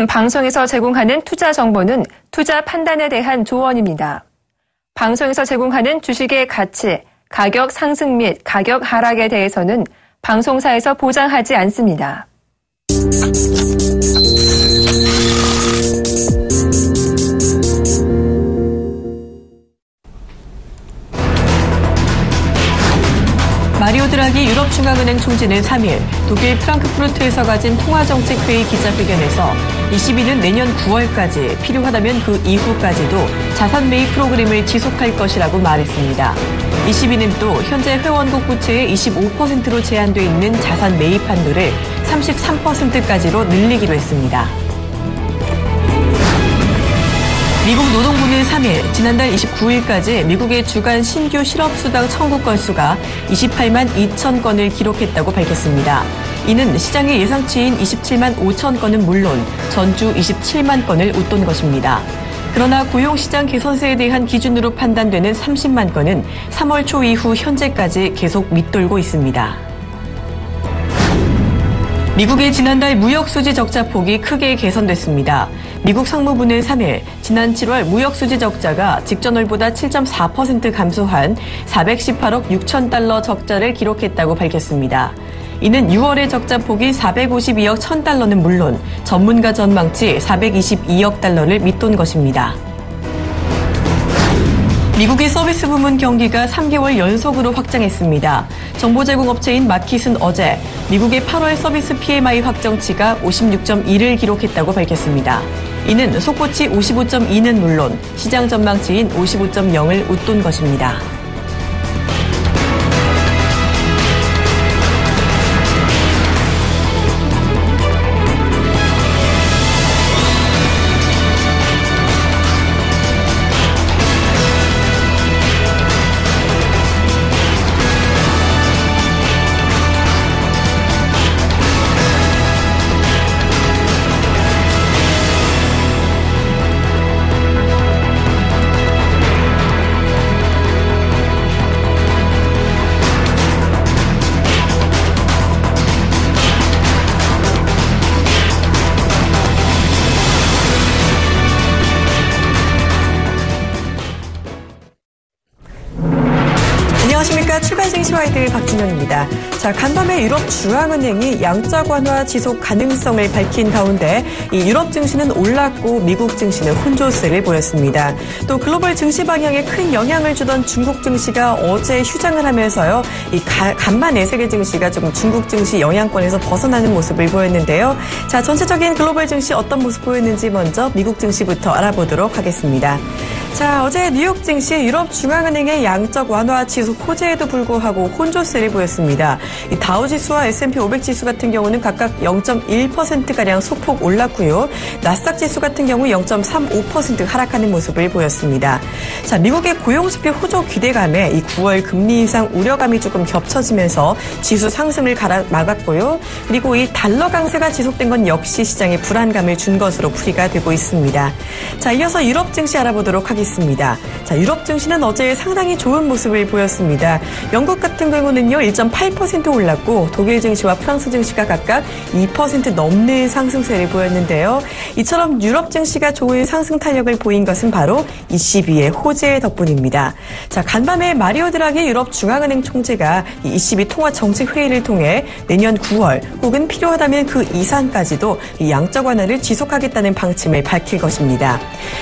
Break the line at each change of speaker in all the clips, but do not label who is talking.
지금 방송에서 제공하는 투자 정보는 투자 판단에 대한 조언입니다. 방송에서 제공하는 주식의 가치, 가격 상승 및 가격 하락에 대해서는 방송사에서 보장하지 않습니다.
마리오 드라기 유럽중앙은행 총재는 3일 독일 프랑크푸르트에서 가진 통화정책회의 기자회견에서 ECB는 내년 9월까지 필요하다면 그 이후까지도 자산 매입 프로그램을 지속할 것이라고 말했습니다. ECB는 또 현재 회원국 부채의 25%로 제한돼 있는 자산 매입 한도를 33%까지로 늘리기로 했습니다. 미국 노동부는 3일 지난달 29일까지 미국의 주간 신규 실업수당 청구 건수가 28만 2천 건을 기록했다고 밝혔습니다. 이는 시장의 예상치인 27만 5천 건은 물론 전주 27만 건을 웃돈 것입니다. 그러나 고용시장 개선세에 대한 기준으로 판단되는 30만 건은 3월 초 이후 현재까지 계속 밑돌고 있습니다. 미국의 지난달 무역수지 적자폭이 크게 개선됐습니다. 미국 상무부는 3일 지난 7월 무역수지 적자가 직전월보다 7.4% 감소한 418억 6천 달러 적자를 기록했다고 밝혔습니다. 이는 6월의 적자폭이 452억 1천 달러는 물론 전문가 전망치 422억 달러를 밑돈 것입니다. 미국의 서비스 부문 경기가 3개월 연속으로 확장했습니다. 정보 제공업체인 마킷은 어제 미국의 8월 서비스 PMI 확정치가 56.2를 기록했다고 밝혔습니다. 이는 속보치 55.2는 물론 시장 전망치인 55.0을 웃돈 것입니다.
안녕하십니까. 출발증시와이드 박준영입니다. 자, 간밤에 유럽중앙은행이 양적 완화 지속 가능성을 밝힌 가운데 이 유럽 증시는 올랐고 미국 증시는 혼조세를 보였습니다. 또 글로벌 증시 방향에 큰 영향을 주던 중국 증시가 어제 휴장을 하면서요. 이 간만에 세계 증시가 조금 중국 증시 영향권에서 벗어나는 모습을 보였는데요. 자, 전체적인 글로벌 증시 어떤 모습 보였는지 먼저 미국 증시부터 알아보도록 하겠습니다. 자, 어제 뉴욕 증시 유럽중앙은행의 양적 완화 지속 호재에도 불구하고 혼조세를 보였습니다. 이 다우지수와 S&P 500지수 같은 경우는 각각 0.1%가량 소폭 올랐고요. 나스닥 지수 같은 경우 0.35% 하락하는 모습을 보였습니다. 자, 미국의 고용지표 호조 기대감에 이 9월 금리 인상 우려감이 조금 겹쳐지면서 지수 상승을 막았고요. 그리고 이 달러 강세가 지속된 건 역시 시장에 불안감을 준 것으로 풀이가 되고 있습니다. 자, 이어서 유럽 증시 알아보도록 하겠습니다. 자, 유럽 증시는 어제 상당히 좋은 모습을 보였습니다. 영국 같은 경우는요 1.8% 올랐고 독일 증시와 프랑스 증시가 각각 2% 넘는 상승세를 보였는데요. 이처럼 유럽 증시가 좋은 상승 탄력을 보인 것은 바로 ECB의 호재 덕분입니다. 자, 간밤에 마리오 드라기 유럽중앙은행 총재가 ECB 통화정책회의를 통해 내년 9월 혹은 필요하다면 그 이상까지도 이 양적 완화를 지속하겠다는 방침을 밝힐 것입니다.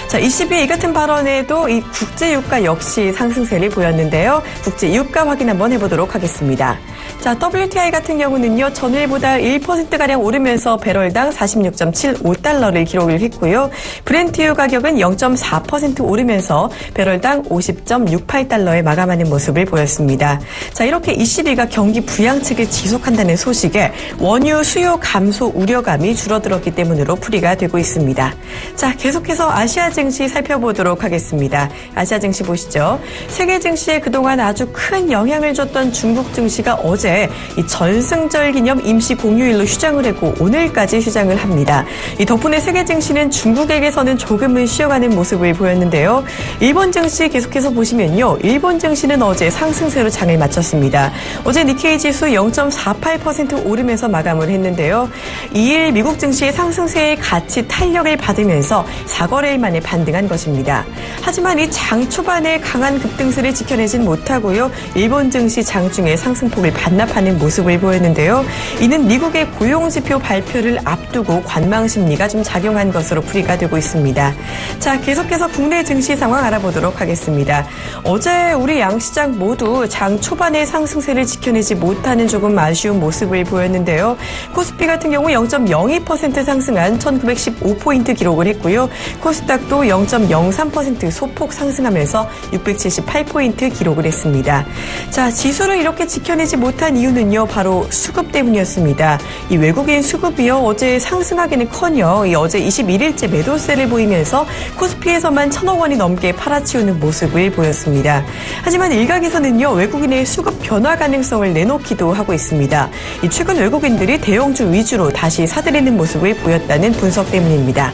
자, ECB의 이 같은 발언에도 이 국제유가 역시 상승세를 보였는데요. 국제유가 확인 한번 해보도록 하겠습니다. 자, WTI 같은 경우는요, 전일보다 1%가량 오르면서 배럴당 46.75달러를 기록을 했고요. 브렌트유 가격은 0.4% 오르면서 배럴당 50.68달러에 마감하는 모습을 보였습니다. 자, 이렇게 ECB가 경기 부양책을 지속한다는 소식에 원유 수요 감소 우려감이 줄어들었기 때문으로 풀이가 되고 있습니다. 자, 계속해서 아시아 증시 살펴보도록 하겠습니다. 아시아 증시 보시죠. 세계 증시에 그동안 아주 큰 영향을 줬던 중국 증시가 어제 어제 이 전승절 기념 임시 공휴일로 휴장을 했고 오늘까지 휴장을 합니다. 이 덕분에 세계 증시는 중국에게서는 조금은 쉬어가는 모습을 보였는데요. 일본 증시 계속해서 보시면요. 일본 증시는 어제 상승세로 장을 마쳤습니다. 어제 니케이 지수 0.48% 오르면서 마감을 했는데요. 2일 미국 증시의 상승세의 같이 탄력을 받으면서 4거래일 만에 반등한 것입니다. 하지만 이 장 초반에 강한 급등세를 지켜내진 못하고요. 일본 증시 장중에 상승폭을 반납하는 모습을 보였는데요. 이는 미국의 고용지표 발표를 앞두고 관망 심리가 좀 작용한 것으로 풀이가 되고 있습니다. 자, 계속해서 국내 증시 상황 알아보도록 하겠습니다. 어제 우리 양시장 모두 장 초반에 상승세를 지켜내지 못하는 조금 아쉬운 모습을 보였는데요. 코스피 같은 경우 0.02% 상승한 1915포인트 기록을 했고요. 코스닥도 0.03% 소폭 상승하면서 678포인트 기록을 했습니다. 자, 지수를 이렇게 지켜내지 못한 이유는요, 바로 수급 때문이었습니다. 이 외국인 수급이요, 어제 상승하기는커녕 어제 21일째 매도세를 보이면서 코스피에서만 1,000억 원이 넘게 팔아치우는 모습을 보였습니다. 하지만 일각에서는요, 외국인의 수급 변화 가능성을 내놓기도 하고 있습니다. 이 최근 외국인들이 대형주 위주로 다시 사들이는 모습을 보였다는 분석 때문입니다.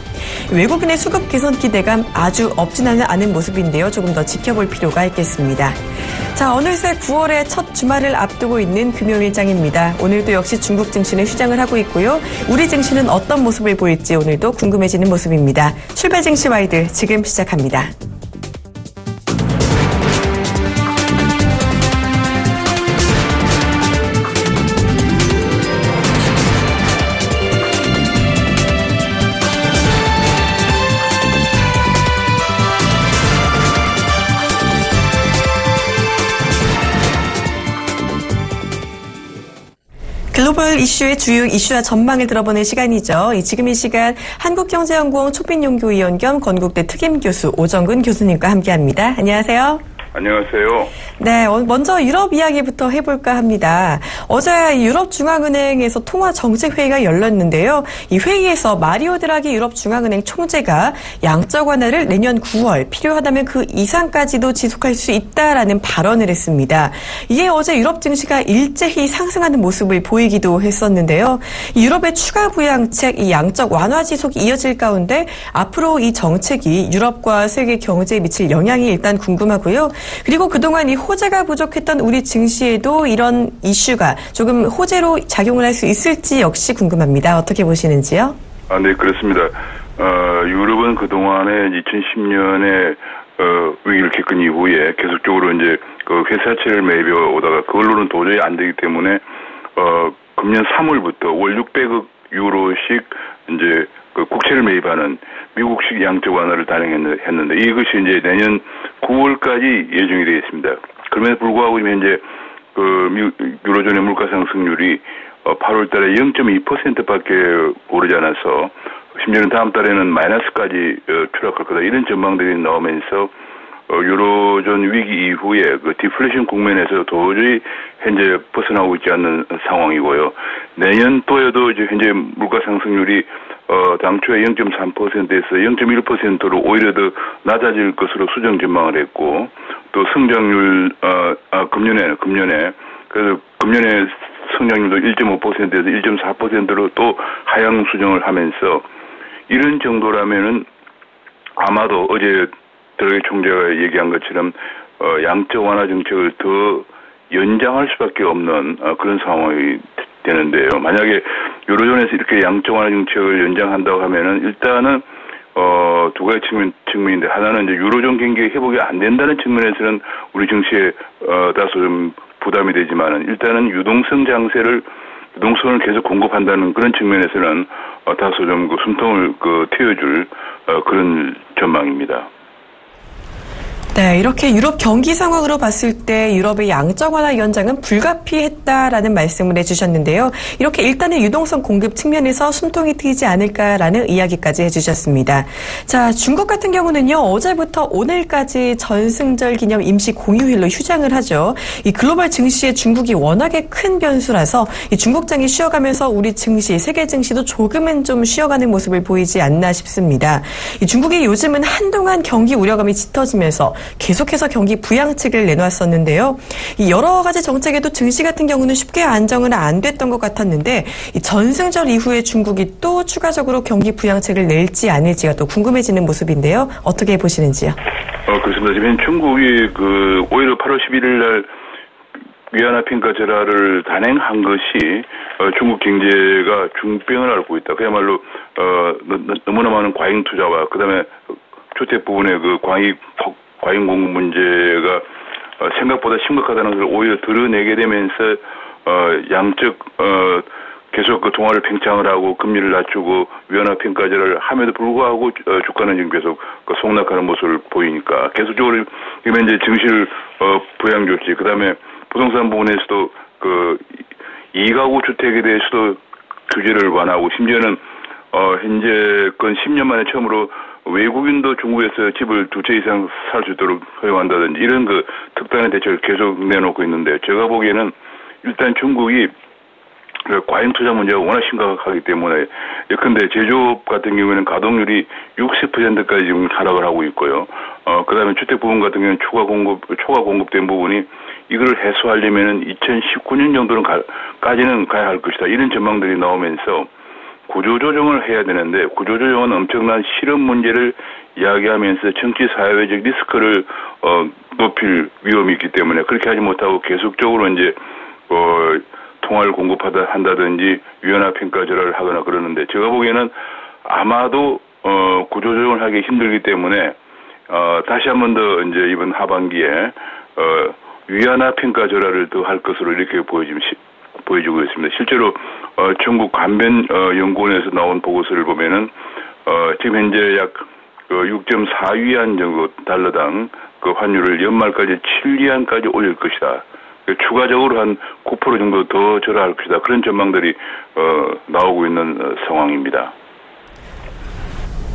외국인의 수급 개선 기대감 아주 없지는 않은 모습인데요. 조금 더 지켜볼 필요가 있겠습니다. 자, 어느새 9월의 첫 주말을 앞두고 있는 금요일장입니다. 오늘도 역시 중국 증시는 휴장을 하고 있고요. 우리 증시는 어떤 모습을 보일지 오늘도 궁금해지는 모습입니다. 출발 증시 와이드 지금 시작합니다. 글로벌 이슈의 주요 이슈와 전망을 들어보는 시간이죠. 지금 이 시간 한국경제연구원 초빙연구위원 겸 건국대 특임교수 오정근 교수님과 함께합니다. 안녕하세요.
안녕하세요.
네, 먼저 유럽 이야기부터 해볼까 합니다. 어제 유럽중앙은행에서 통화정책회의가 열렸는데요. 이 회의에서 마리오 드라기 유럽중앙은행 총재가 양적 완화를 내년 9월 필요하다면 그 이상까지도 지속할 수 있다라는 발언을 했습니다. 이에 어제 유럽 증시가 일제히 상승하는 모습을 보이기도 했었는데요. 유럽의 추가 부양책, 이 양적 완화 지속이 이어질 가운데 앞으로 이 정책이 유럽과 세계 경제에 미칠 영향이 일단 궁금하고요. 그리고 그동안 이 호재가 부족했던 우리 증시에도 이런 이슈가 조금 호재로 작용을 할 수 있을지 역시 궁금합니다. 어떻게 보시는지요?
네, 그렇습니다. 유럽은 그동안에 2010년에 위기를 겪은 이후에 계속적으로 이제 그 회사채를 매입해 오다가 그걸로는 도저히 안 되기 때문에 금년 3월부터 월 600억 유로씩 이제 그 국채를 매입하는 미국식 양적 완화를 단행했는데 이것이 이제 내년 9월까지 예정이 되어 있습니다. 그럼에도 불구하고 현재 그 유로존의 물가 상승률이 8월 달에 0.2%밖에 오르지 않아서 심지어는 다음 달에는 마이너스까지 추락할 거다. 이런 전망들이 나오면서 유로존 위기 이후에 그 디플레이션 국면에서 도저히 현재 벗어나고 있지 않는 상황이고요. 내년도에도 이제 현재 물가 상승률이 당초에 0.3%에서 0.1%로 오히려 더 낮아질 것으로 수정 전망을 했고, 또 성장률 금년에 그래서 금년에 성장률도 1.5%에서 1.4%로 또 하향 수정을 하면서 이런 정도라면은 아마도 어제 드라기 총재가 얘기한 것처럼 양적 완화 정책을 더 연장할 수밖에 없는 그런 상황이 되는데요. 만약에 유로존에서 이렇게 양적 완화 정책을 연장한다고 하면은 일단은 두 가지 측면인데, 하나는 이제 유로존 경기 회복이 안 된다는 측면에서는 우리 증시에 다소 좀 부담이 되지만은 일단은 유동성을 계속 공급한다는 그런 측면에서는 다소 좀 그 숨통을 트여줄 그런 전망입니다.
네, 이렇게 유럽 경기 상황으로 봤을 때 유럽의 양적 완화 연장은 불가피했다라는 말씀을 해주셨는데요. 이렇게 일단은 유동성 공급 측면에서 숨통이 트이지 않을까라는 이야기까지 해주셨습니다. 자, 중국 같은 경우는요, 어제부터 오늘까지 전승절 기념 임시 공휴일로 휴장을 하죠. 이 글로벌 증시에 중국이 워낙에 큰 변수라서 이 중국장이 쉬어가면서 우리 증시, 세계 증시도 조금은 좀 쉬어가는 모습을 보이지 않나 싶습니다. 이 중국이 요즘은 한동안 경기 우려감이 짙어지면서 계속해서 경기 부양책을 내놨었는데요. 이 여러 가지 정책에도 증시 같은 경우는 쉽게 안정은 안 됐던 것 같았는데 이 전승절 이후에 중국이 또 추가적으로 경기 부양책을 낼지 아닐지가 또 궁금해지는 모습인데요. 어떻게 보시는지요?
그렇습니다. 지금 중국이 오히려 8월 11일 날 위안화 평가 절하를 단행한 것이 중국 경제가 중병을 앓고 있다. 그야말로 너무나 많은 과잉 투자와 그다음에 주택 부분의 과잉 공급 문제가 생각보다 심각하다는 것을 오히려 드러내게 되면서 양적 계속 동화를 팽창을 하고 금리를 낮추고 위안화 평가제를 함에도 불구하고 주가는 지금 계속 속락하는 모습을 보이니까 계속적으로 이번 이제 증시를 부양 조치 그다음에 부동산 부분에서도 2가구 주택에 대해서도 규제를 완화하고 심지어는 현재 건 10년 만에 처음으로 외국인도 중국에서 집을 2채 이상 살 수 있도록 허용한다든지 이런 특단의 대책을 계속 내놓고 있는데 제가 보기에는 일단 중국이 과잉 투자 문제가 워낙 심각하기 때문에 예컨대 제조업 같은 경우에는 가동률이 60%까지 지금 하락을 하고 있고요. 그다음에 주택 부분 같은 경우는 초과 공급된 부분이 이걸 해소하려면은 2019년 정도는 까지는 가야 할 것이다. 이런 전망들이 나오면서 구조조정을 해야 되는데 구조조정은 엄청난 실업 문제를 이야기하면서 정치 사회적 리스크를 높일 위험이 있기 때문에 그렇게 하지 못하고 계속적으로 이제 통화를 한다든지 위안화 평가 절하를 하거나 그러는데 제가 보기에는 아마도 구조조정을 하기 힘들기 때문에 다시 한 번 더 이제 이번 하반기에 위안화 평가 절하를 더 할 것으로 이렇게 보여지고 있습니다. 실제로 중국 간변 연구원에서 나온 보고서를 보면은 지금 현재 약 6.4위안 정도 달러당 환율을 연말까지 7위안까지 올릴 것이다. 추가적으로 한 9% 정도 더 절하할 것이다. 그런 전망들이 나오고 있는 상황입니다.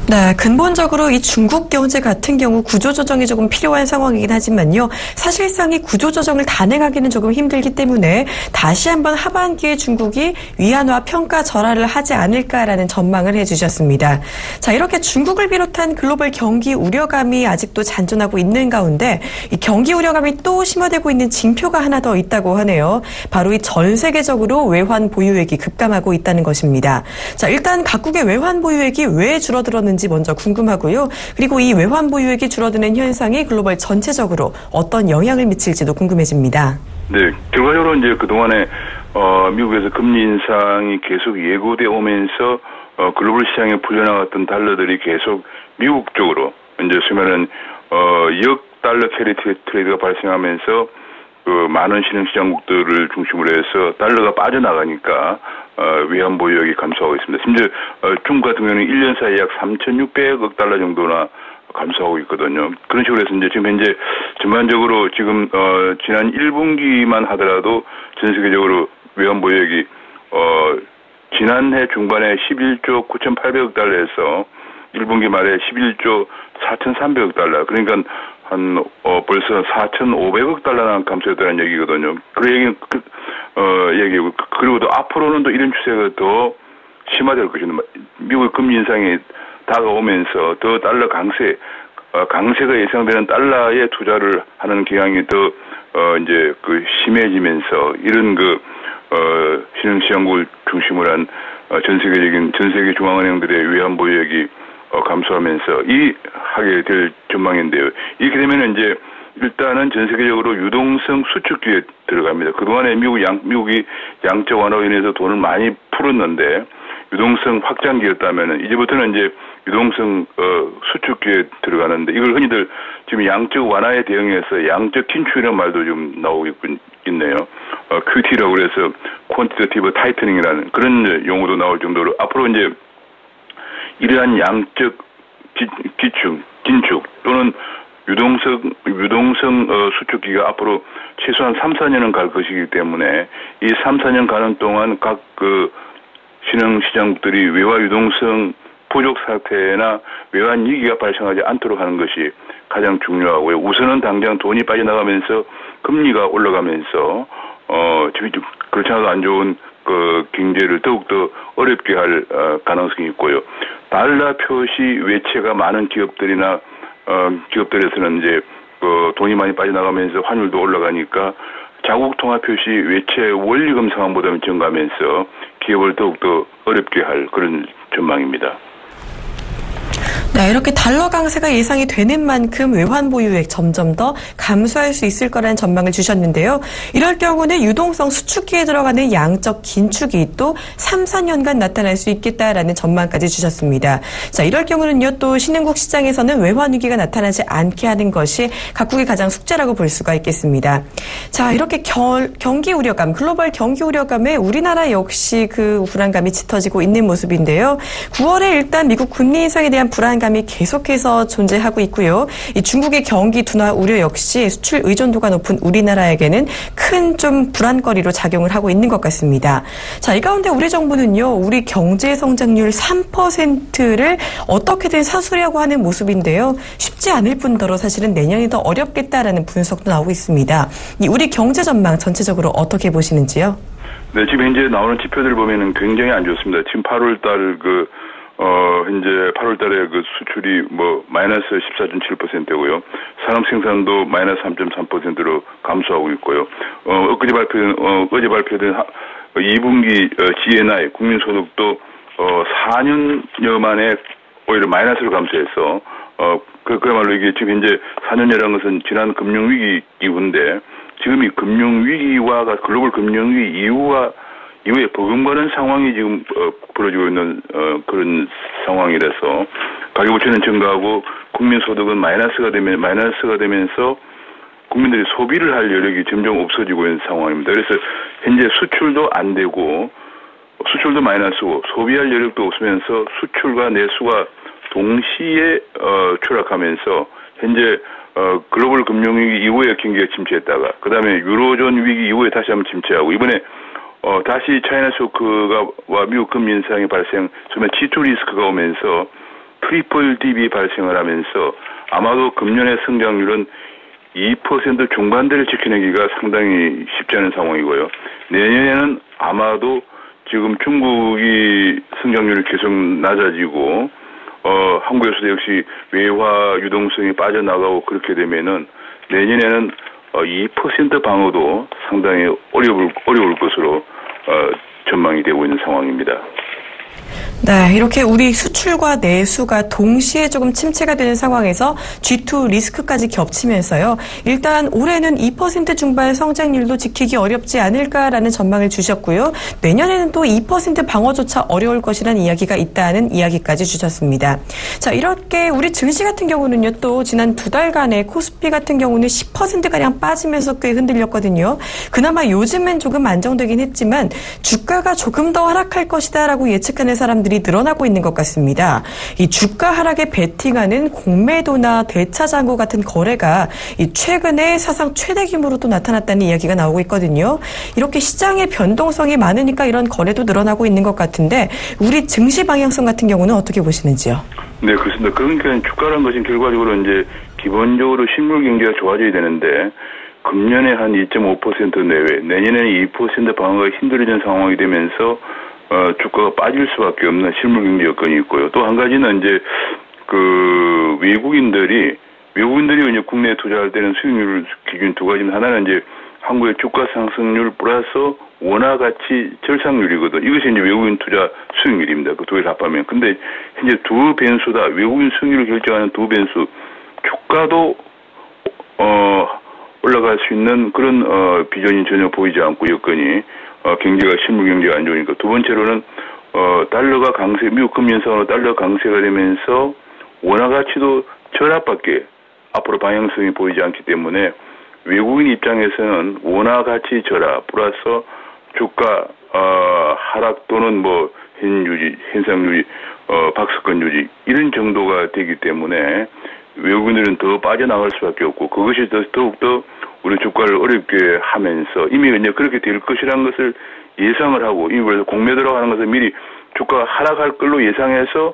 네, 근본적으로 이 중국 경제 같은 경우 구조조정이 조금 필요한 상황이긴 하지만요. 사실상 이 구조조정을 단행하기는 조금 힘들기 때문에 다시 한번 하반기에 중국이 위안화 평가 절하를 하지 않을까라는 전망을 해주셨습니다. 자, 이렇게 중국을 비롯한 글로벌 경기 우려감이 아직도 잔존하고 있는 가운데 이 경기 우려감이 또 심화되고 있는 징표가 하나 더 있다고 하네요. 바로 이 전 세계적으로 외환 보유액이 급감하고 있다는 것입니다. 자, 일단 각국의 외환 보유액이 왜 줄어들었는지 먼저 궁금하고요. 그리고 이 외환 보유액이 줄어드는 현상이 글로벌 전체적으로 어떤 영향을 미칠지도 궁금해집니다.
네, 결과적으로 이제 그동안에 미국에서 금리 인상이 계속 예고돼 오면서 글로벌 시장에 풀려나갔던 달러들이 계속 미국 쪽으로 이제 수면은 역달러 캐리 트레이드가 발생하면서 많은 신흥시장국들을 중심으로 해서 달러가 빠져나가니까 외환 보유액이 감소하고 있습니다. 심지어 중국 같은 경우는 1년 사이에 약 3,600억 달러 정도나 감소하고 있거든요. 그런 식으로 해서 이제 지금 현재 전반적으로 지금 지난 1분기만 하더라도 전 세계적으로 외환 보유액이 지난해 중반에 11조 9,800억 달러에서 1분기 말에 11조 4,300억 달러. 그러니까 벌써 4,500억 달러나 감소했다는 얘기거든요. 그 얘기는 얘기고 그리고 또 앞으로는 또 이런 추세가 더 심화될 것입니다. 미국의 금리 인상이 다가오면서 더 달러 강세가 예상되는 달러에 투자를 하는 경향이 더 이제 심해지면서 이런 신흥시장국을 중심으로 한 전 세계 중앙은행들의 외환 보유액이 감소하면서 하게 될 전망인데요. 이렇게 되면 이제 일단은 전 세계적으로 유동성 수축기에 들어갑니다. 그동안에 미국이 양적 완화로 인해서 돈을 많이 풀었는데 유동성 확장기였다면은 이제부터는 이제 유동성 수축기에 들어가는데 이걸 흔히들 지금 양적 완화에 대응해서 양적 긴축이라는 말도 좀 나오고 있네요. QT라고 그래서 퀀티테이티브 타이트닝이라는 그런 용어도 나올 정도로 앞으로 이제 이러한 양적 긴축 또는 유동성 수축기가 앞으로 최소한 3, 4년은 갈 것이기 때문에 이 3, 4년 가는 동안 각 신흥시장국들이 외화 유동성 부족 사태나 외환 위기가 발생하지 않도록 하는 것이 가장 중요하고요. 우선은 당장 돈이 빠져나가면서 금리가 올라가면서 그렇지 않아도 안 좋은 경제를 더욱더 어렵게 할 가능성이 있고요. 달러 표시 외채가 많은 기업들에서는 이제 돈이 많이 빠져나가면서 환율도 올라가니까 자국 통화 표시 외채 원리금 상황보다는 증가하면서 기업을 더욱더 어렵게 할 그런 전망입니다.
네, 이렇게 달러 강세가 예상이 되는 만큼 외환 보유액 점점 더 감소할 수 있을 거라는 전망을 주셨는데요. 이럴 경우는 유동성 수축기에 들어가는 양적 긴축이 또 3, 4년간 나타날 수 있겠다라는 전망까지 주셨습니다. 자, 이럴 경우는요, 또 신흥국 시장에서는 외환 위기가 나타나지 않게 하는 것이 각국의 가장 숙제라고 볼 수가 있겠습니다. 자, 이렇게 경기 우려감, 글로벌 경기 우려감에 우리나라 역시 그 불안감이 짙어지고 있는 모습인데요. 9월에 일단 미국 금리 인상에 대한 불안감이 계속해서 존재하고 있고요. 이 중국의 경기 둔화 우려 역시 수출 의존도가 높은 우리나라에게는 큰 좀 불안거리로 작용을 하고 있는 것 같습니다. 자, 이 가운데 우리 정부는요, 우리 경제 성장률 3%를 어떻게든 사수려고 하는 모습인데요. 쉽지 않을 뿐더러 사실은 내년이 더 어렵겠다라는 분석도 나오고 있습니다. 이 우리 경제 전망 전체적으로 어떻게 보시는지요?
네, 지금 현재 나오는 지표들 보면은 굉장히 안 좋습니다. 지금 8월달 현재 8월 달에 그 수출이 마이너스 14.7%고요. 산업 생산도 마이너스 3.3%로 감소하고 있고요. 어제 발표된 2분기 GNI 국민소득도 4년여 만에 오히려 마이너스로 감소해서 그야말로 이게 지금 현재 4년여라는 것은 지난 금융위기 이후인데 지금 이 금융위기와 글로벌 금융위기 이후에 버금가는 상황이 지금 벌어지고 있는 그런 상황이라서 가계 부채는 증가하고 국민 소득은 마이너스가 되면서 국민들이 소비를 할 여력이 점점 없어지고 있는 상황입니다. 그래서 현재 수출도 안 되고 수출도 마이너스고 소비할 여력도 없으면서 수출과 내수가 동시에 추락하면서 현재 글로벌 금융위기 이후에 경기가 침체했다가 그다음에 유로존 위기 이후에 다시 한번 침체하고 이번에 다시 차이나 쇼크와 미국 금리 인상이 발생, 정말 G2 리스크가 오면서 트리플 DB 발생을 하면서 아마도 금년의 성장률은 2% 중반대를 지켜내기가 상당히 쉽지 않은 상황이고요. 내년에는 아마도 지금 중국이 성장률이 계속 낮아지고, 한국에서도 역시 외화 유동성이 빠져나가고 그렇게 되면은 내년에는 2% 방어도 상당히 어려울 것으로 전망이 되고 있는 상황입니다.
네, 이렇게 우리 수출과 내수가 동시에 조금 침체가 되는 상황에서 G2 리스크까지 겹치면서요. 일단 올해는 2% 중반 성장률도 지키기 어렵지 않을까라는 전망을 주셨고요. 내년에는 또 2% 방어조차 어려울 것이라는 이야기가 있다는 이야기까지 주셨습니다. 자, 이렇게 우리 증시 같은 경우는요. 또 지난 2달간의 코스피 같은 경우는 10%가량 빠지면서 꽤 흔들렸거든요. 그나마 요즘엔 조금 안정되긴 했지만 주가가 조금 더 하락할 것이다라고 예측하는 사람들이 늘어나고 있는 것 같습니다. 이 주가 하락에 베팅하는 공매도나 대차장고 같은 거래가 최근에 사상 최대 규모로 또 나타났다는 이야기가 나오고 있거든요. 이렇게 시장의 변동성이 많으니까 이런 거래도 늘어나고 있는 것 같은데 우리 증시 방향성 같은 경우는 어떻게 보시는지요? 네,
그렇습니다. 그러니까 주가라는 것은 결과적으로 이제 기본적으로 실물 경제가 좋아져야 되는데 금년에 한 2.5% 내외, 내년에는 2% 방어가 힘들어진 상황이 되면서 주가가 빠질 수밖에 없는 실물 경제 여건이 있고요. 또 한 가지는 이제 외국인들이 이제 국내에 투자할 때는 수익률 기준 두 가지는 하나는 이제 한국의 주가 상승률 플러스 원화 가치 절상률이거든. 이것이 이제 외국인 투자 수익률입니다. 그 두 개를 합하면. 근데 현재 두 변수다. 외국인 수익률을 결정하는 두 변수. 주가도 올라갈 수 있는 그런 비전이 전혀 보이지 않고 여건이 경제가 실물 경제가 안 좋으니까. 두 번째로는 달러가 강세, 미국 금리 인상으로 달러 강세가 되면서 원화 가치도 절하밖에 앞으로 방향성이 보이지 않기 때문에 외국인 입장에서는 원화 가치 절하 플러스 주가 하락 또는 현상 유지, 박스권 유지 이런 정도가 되기 때문에 외국인들은 더 빠져나갈 수밖에 없고 그것이 더욱더 우리 주가를 어렵게 하면서 이미 이제 그렇게 될 것이라는 것을 예상을 하고 이미 그래서 공매도라고 하는 것을 미리 주가가 하락할 걸로 예상해서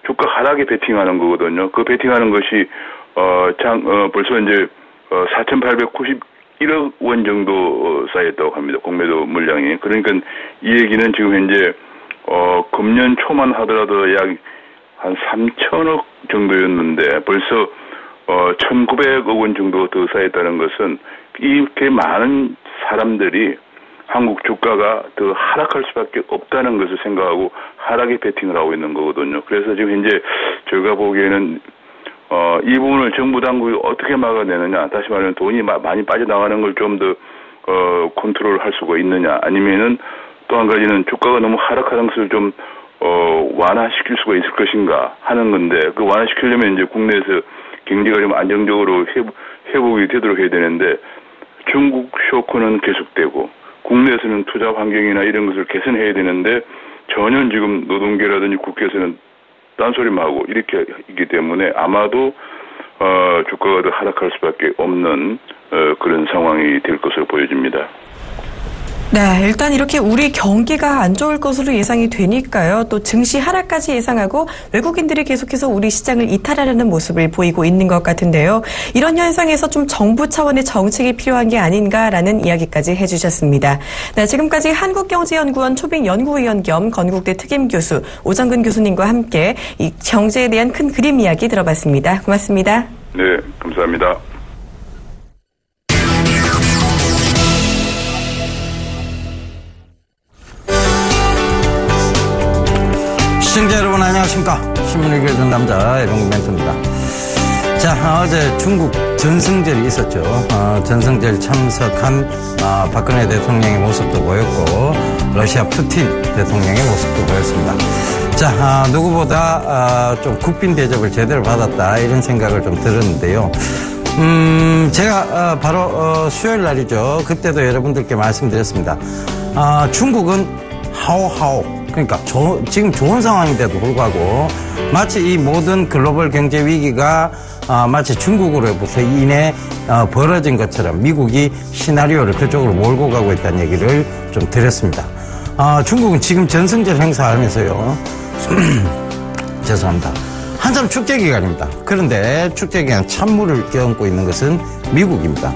주가 하락에 베팅하는 거거든요. 그 베팅하는 것이 벌써 이제 4,891억 원 정도 쌓였다고 합니다. 공매도 물량이. 그러니까 이 얘기는 지금 현재 금년 초만 하더라도 약 한 3천억 정도였는데 벌써 1,900억 원 정도 더 쌓였다는 것은 이렇게 많은 사람들이 한국 주가가 더 하락할 수밖에 없다는 것을 생각하고 하락에 베팅을 하고 있는 거거든요. 그래서 지금 현재 제가 보기에는 이 부분을 정부 당국이 어떻게 막아내느냐, 다시 말하면 돈이 많이 빠져나가는 걸 좀 더 컨트롤할 수가 있느냐, 아니면은 또 한 가지는 주가가 너무 하락하는 것을 좀 완화시킬 수가 있을 것인가 하는 건데, 그 완화시키려면 이제 국내에서 경제가 좀 안정적으로 회복이 되도록 해야 되는데, 중국 쇼크는 계속되고 국내에서는 투자 환경이나 이런 것을 개선해야 되는데 전혀 지금 노동계라든지 국회에서는 딴소리만 하고 이렇게 있기 때문에 아마도 주가가 더 하락할 수밖에 없는 그런 상황이 될 것으로 보여집니다.
네, 일단 이렇게 우리 경기가 안 좋을 것으로 예상이 되니까요. 또 증시 하락까지 예상하고 외국인들이 계속해서 우리 시장을 이탈하려는 모습을 보이고 있는 것 같은데요. 이런 현상에서 좀 정부 차원의 정책이 필요한 게 아닌가라는 이야기까지 해주셨습니다. 네, 지금까지 한국경제연구원 초빙연구위원 겸 건국대 특임교수 오정근 교수님과 함께 이 경제에 대한 큰 그림 이야기 들어봤습니다. 고맙습니다.
네, 감사합니다.
시청자 여러분 안녕하십니까. 신문을 읽어준 남자 에동규 멘토입니다. 자, 어제 중국 전승절이 있었죠. 전승절 참석한 박근혜 대통령의 모습도 보였고 러시아 푸틴 대통령의 모습도 보였습니다. 자, 누구보다 좀 국빈 대접을 제대로 받았다 이런 생각을 좀 들었는데요. 제가 바로 수요일 날이죠. 그때도 여러분들께 말씀드렸습니다. 중국은 하오하오, 그러니까 지금 좋은 상황인데도 불구하고 마치 이 모든 글로벌 경제 위기가 마치 중국으로부터 인해 벌어진 것처럼 미국이 시나리오를 그쪽으로 몰고 가고 있다는 얘기를 좀 드렸습니다. 중국은 지금 전승절 행사하면서요. 죄송합니다. 한참 축제 기간입니다. 그런데 축제 기간 찬물을 껴안고 있는 것은 미국입니다.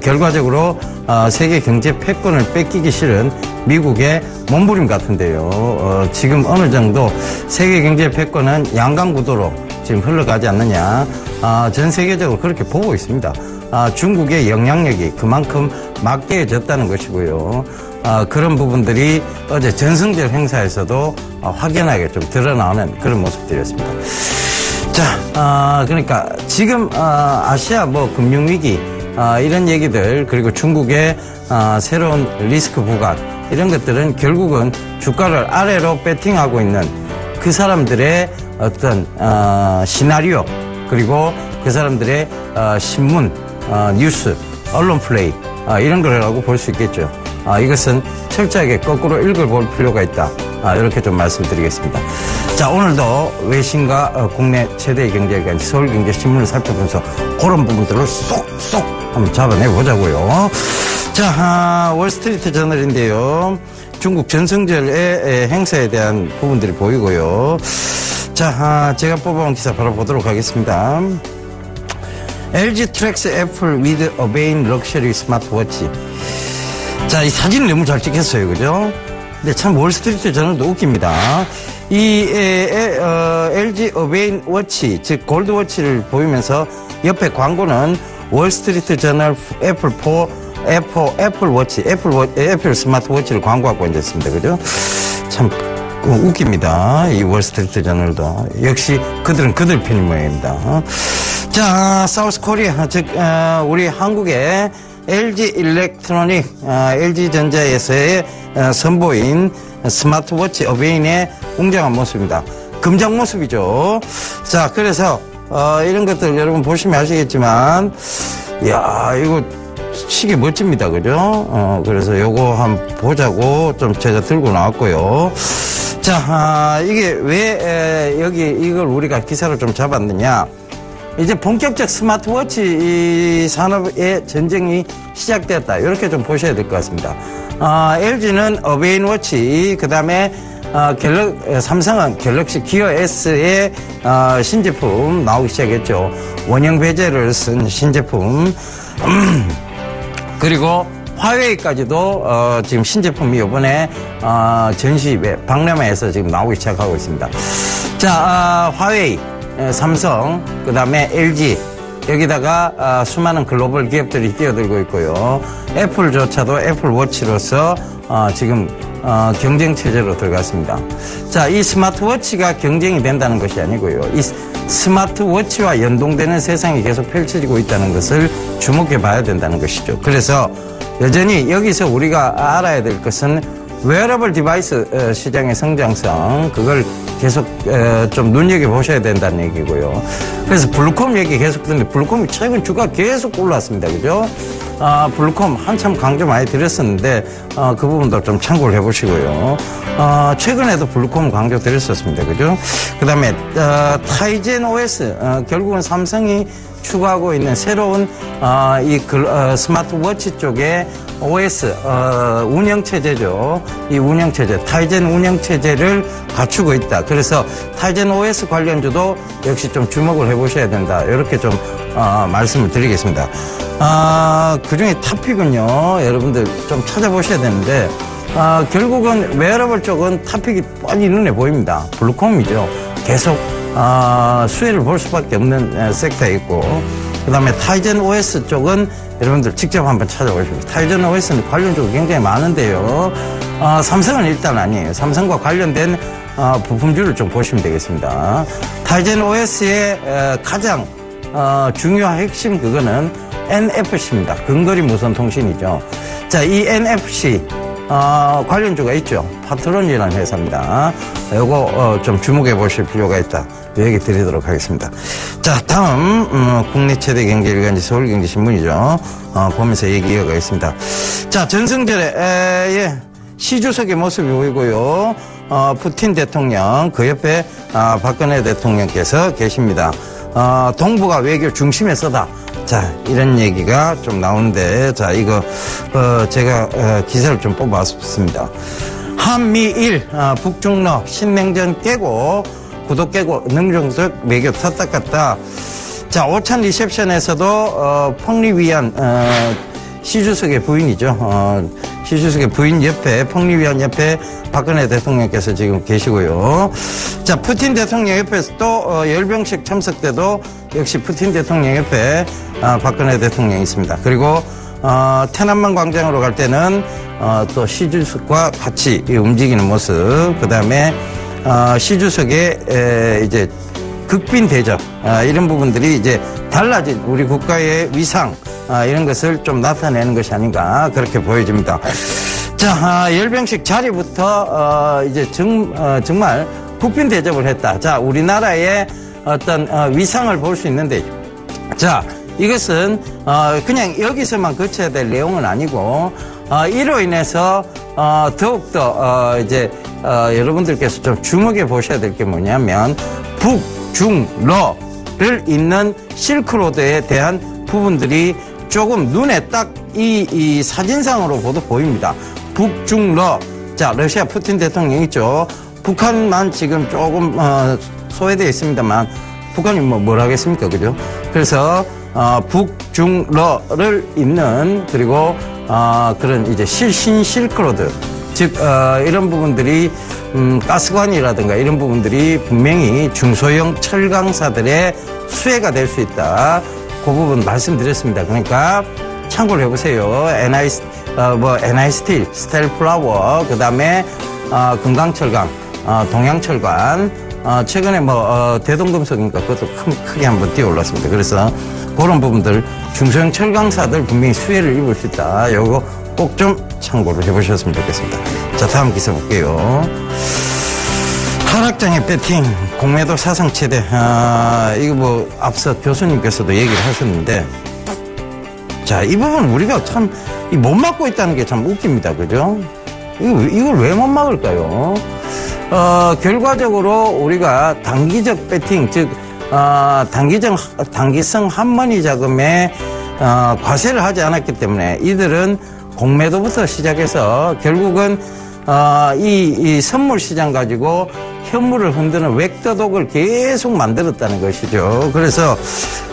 결과적으로 세계 경제 패권을 뺏기기 싫은 미국의 몸부림 같은데요. 지금 어느 정도 세계 경제 패권은 양강구도로 지금 흘러가지 않느냐. 전 세계적으로 그렇게 보고 있습니다. 중국의 영향력이 그만큼 막대해졌다는 것이고요. 그런 부분들이 어제 전승절 행사에서도 확연하게 좀 드러나는 그런 모습들이었습니다. 자, 그러니까 지금 아시아 금융위기 이런 얘기들, 그리고 중국의 새로운 리스크 부각 이런 것들은 결국은 주가를 아래로 배팅하고 있는 그 사람들의 어떤 시나리오, 그리고 그 사람들의 신문, 뉴스, 언론 플레이 이런 거라고 볼 수 있겠죠. 이것은 철저하게 거꾸로 읽어볼 필요가 있다. 이렇게 좀 말씀드리겠습니다. 자, 오늘도 외신과 국내 최대 경제기관 서울경제신문을 살펴보면서 그런 부분들을 쏙쏙 한번 잡아내보자고요. 자, 월스트리트 저널인데요. 중국 전승절의 행사에 대한 부분들이 보이고요. 자, 제가 뽑아온 기사 바로 보도록 하겠습니다. LG 트랙스 애플 with Obeying Luxury 스마트워치. 자, 이 사진을 너무 잘 찍혔어요. 그죠? 근데 참 월스트리트 저널도 웃깁니다. 이 LG 어베인 워치, 즉 골드워치를 보이면서 옆에 광고는 월스트리트 저널 애플 워치, 애플 스마트워치를 광고하고 앉았습니다. 그죠? 참 웃깁니다. 이 월스트리트 저널도. 역시 그들은 그들 편인 모양입니다. 자, 사우스 코리아, 즉 우리 한국의 LG 일렉트로닉, LG전자에서의 선보인 스마트워치 어베인의 웅장한 모습입니다. 금장 모습이죠. 자, 그래서 이런 것들 여러분 보시면 아시겠지만, 이야, 이거 시계 멋집니다. 그죠? 그래서 요거 한번 보자고 좀 제가 들고 나왔고요. 자, 이게 왜 여기 이걸 우리가 기사로 좀 잡았느냐. 이제 본격적 스마트워치 산업의 전쟁이 시작되었다. 이렇게 좀 보셔야 될 것 같습니다. LG는 어베인 워치, 그 다음에 삼성은 갤럭시 기어 S의 신제품 나오기 시작했죠. 원형 베젤을 쓴 신제품. 그리고 화웨이까지도 지금 신제품이 이번에 전시회 박람회에서 지금 나오기 시작하고 있습니다. 자, 화웨이, 삼성, 그 다음에 LG, 여기다가 수많은 글로벌 기업들이 뛰어들고 있고요. 애플조차도 애플워치로서 지금 경쟁 체제로 들어갔습니다. 자, 이 스마트워치가 경쟁이 된다는 것이 아니고요. 이 스마트워치와 연동되는 세상이 계속 펼쳐지고 있다는 것을 주목해 봐야 된다는 것이죠. 그래서 여전히 여기서 우리가 알아야 될 것은 웨어러블 디바이스 시장의 성장성, 그걸 계속 좀 눈여겨보셔야 된다는 얘기고요. 그래서 블루콤 얘기 계속 듣는데 블루콤이 최근 주가 계속 올랐습니다. 그죠? 블루콤 한참 강조 많이 드렸었는데 그 부분도 좀 참고를 해보시고요. 최근에도 블루콤 강조 드렸었습니다. 그죠? 그 다음에 타이젠 OS, 결국은 삼성이 추구하고 있는 새로운 스마트워치 쪽에 OS 운영체제죠. 이 운영체제, 타이젠 운영체제를 갖추고 있다. 그래서 타이젠 OS 관련주도 역시 좀 주목을 해보셔야 된다. 이렇게 좀 말씀을 드리겠습니다. 그중에 탑픽은요, 여러분들 좀 찾아보셔야 되는데 결국은 웨어러블 쪽은 탑픽이 뻔히 눈에 보입니다. 블루콤이죠. 계속 수혜를 볼 수밖에 없는 섹터에 있고, 그 다음에 타이젠 OS 쪽은 여러분들 직접 한번 찾아보십시오. 타이젠 OS는 관련주가 굉장히 많은데요. 삼성은 일단 아니에요. 삼성과 관련된 부품주를 좀 보시면 되겠습니다. 타이젠 OS의 가장 중요한 핵심 그거는 NFC입니다. 근거리 무선 통신이죠. 자, 이 NFC 관련주가 있죠. 파트론이라는 회사입니다. 요거 좀 주목해 보실 필요가 있다. 이 얘기 드리도록 하겠습니다. 자, 다음 국내 최대 경제 일간지 서울경제신문이죠. 보면서 얘기 이어가겠습니다. 자, 전승절에 시주석의 모습이 보이고요. 푸틴 대통령, 그 옆에 박근혜 대통령께서 계십니다. 동북아 외교 중심에 서다. 자, 이런 얘기가 좀 나오는데, 자, 이거 제가 기사를 좀 뽑아봤습니다. 한미일 북중러 신냉전 깨고 구도 깨고 능동적 외교 탔다 갔다. 자, 오찬 리셉션에서도 펑리위안 시주석의 부인이죠. 시주석의 부인 옆에, 펑리위안 옆에 박근혜 대통령께서 지금 계시고요. 자, 푸틴 대통령 옆에서 또 열병식 참석 때도 역시 푸틴 대통령 옆에 박근혜 대통령이 있습니다. 그리고天安문 광장으로 갈 때는 또 시주석과 같이 움직이는 모습, 그 다음에 시주석의 이제 극빈 대접, 이런 부분들이 이제 달라진 우리 국가의 위상, 이런 것을 좀 나타내는 것이 아닌가, 그렇게 보여집니다. 자, 열병식 자리부터 이제 정말 국빈 대접을 했다. 자, 우리나라의 어떤 위상을 볼 수 있는데, 자, 이것은 그냥 여기서만 거쳐야 될 내용은 아니고, 이로 인해서 더욱더 이제 여러분들께서 좀 주목해 보셔야 될 게 뭐냐면 북중러를 잇는 실크로드에 대한 부분들이 조금 눈에 딱 이 사진상으로 보도 보입니다. 북중러. 자, 러시아 푸틴 대통령 있죠. 북한만 지금 조금 소외되어 있습니다만 북한이 뭘 하겠습니까, 그죠? 그래서 북중러를 잇는, 그리고 그런 이제 실크로드, 즉 이런 부분들이 가스관이라든가 이런 부분들이 분명히 중소형 철강사들의 수혜가 될 수 있다. 그 부분 말씀드렸습니다. 그러니까 참고를 해보세요. NI스틸, 스텔플라워, 그 다음에 금강철강, 동양철관, 최근에 대동금속인가 그것도 크게 한번 뛰어 올랐습니다. 그래서 그런 부분들 중소형 철강사들 분명히 수혜를 입을 수 있다. 요거 꼭 좀 참고를 해보셨으면 좋겠습니다. 자, 다음 기사 볼게요. 하락장의 배팅, 공매도 사상 최대. 이거 앞서 교수님께서도 얘기를 하셨는데, 자, 이 부분 우리가 참 못 막고 있다는 게 참 웃깁니다. 그죠? 이걸 왜 못 막을까요? 결과적으로 우리가 단기적 배팅, 즉 단기성 한머니 자금에 과세를 하지 않았기 때문에 이들은 공매도부터 시작해서 결국은 이 선물 시장 가지고 현물을 흔드는 웹더독을 계속 만들었다는 것이죠. 그래서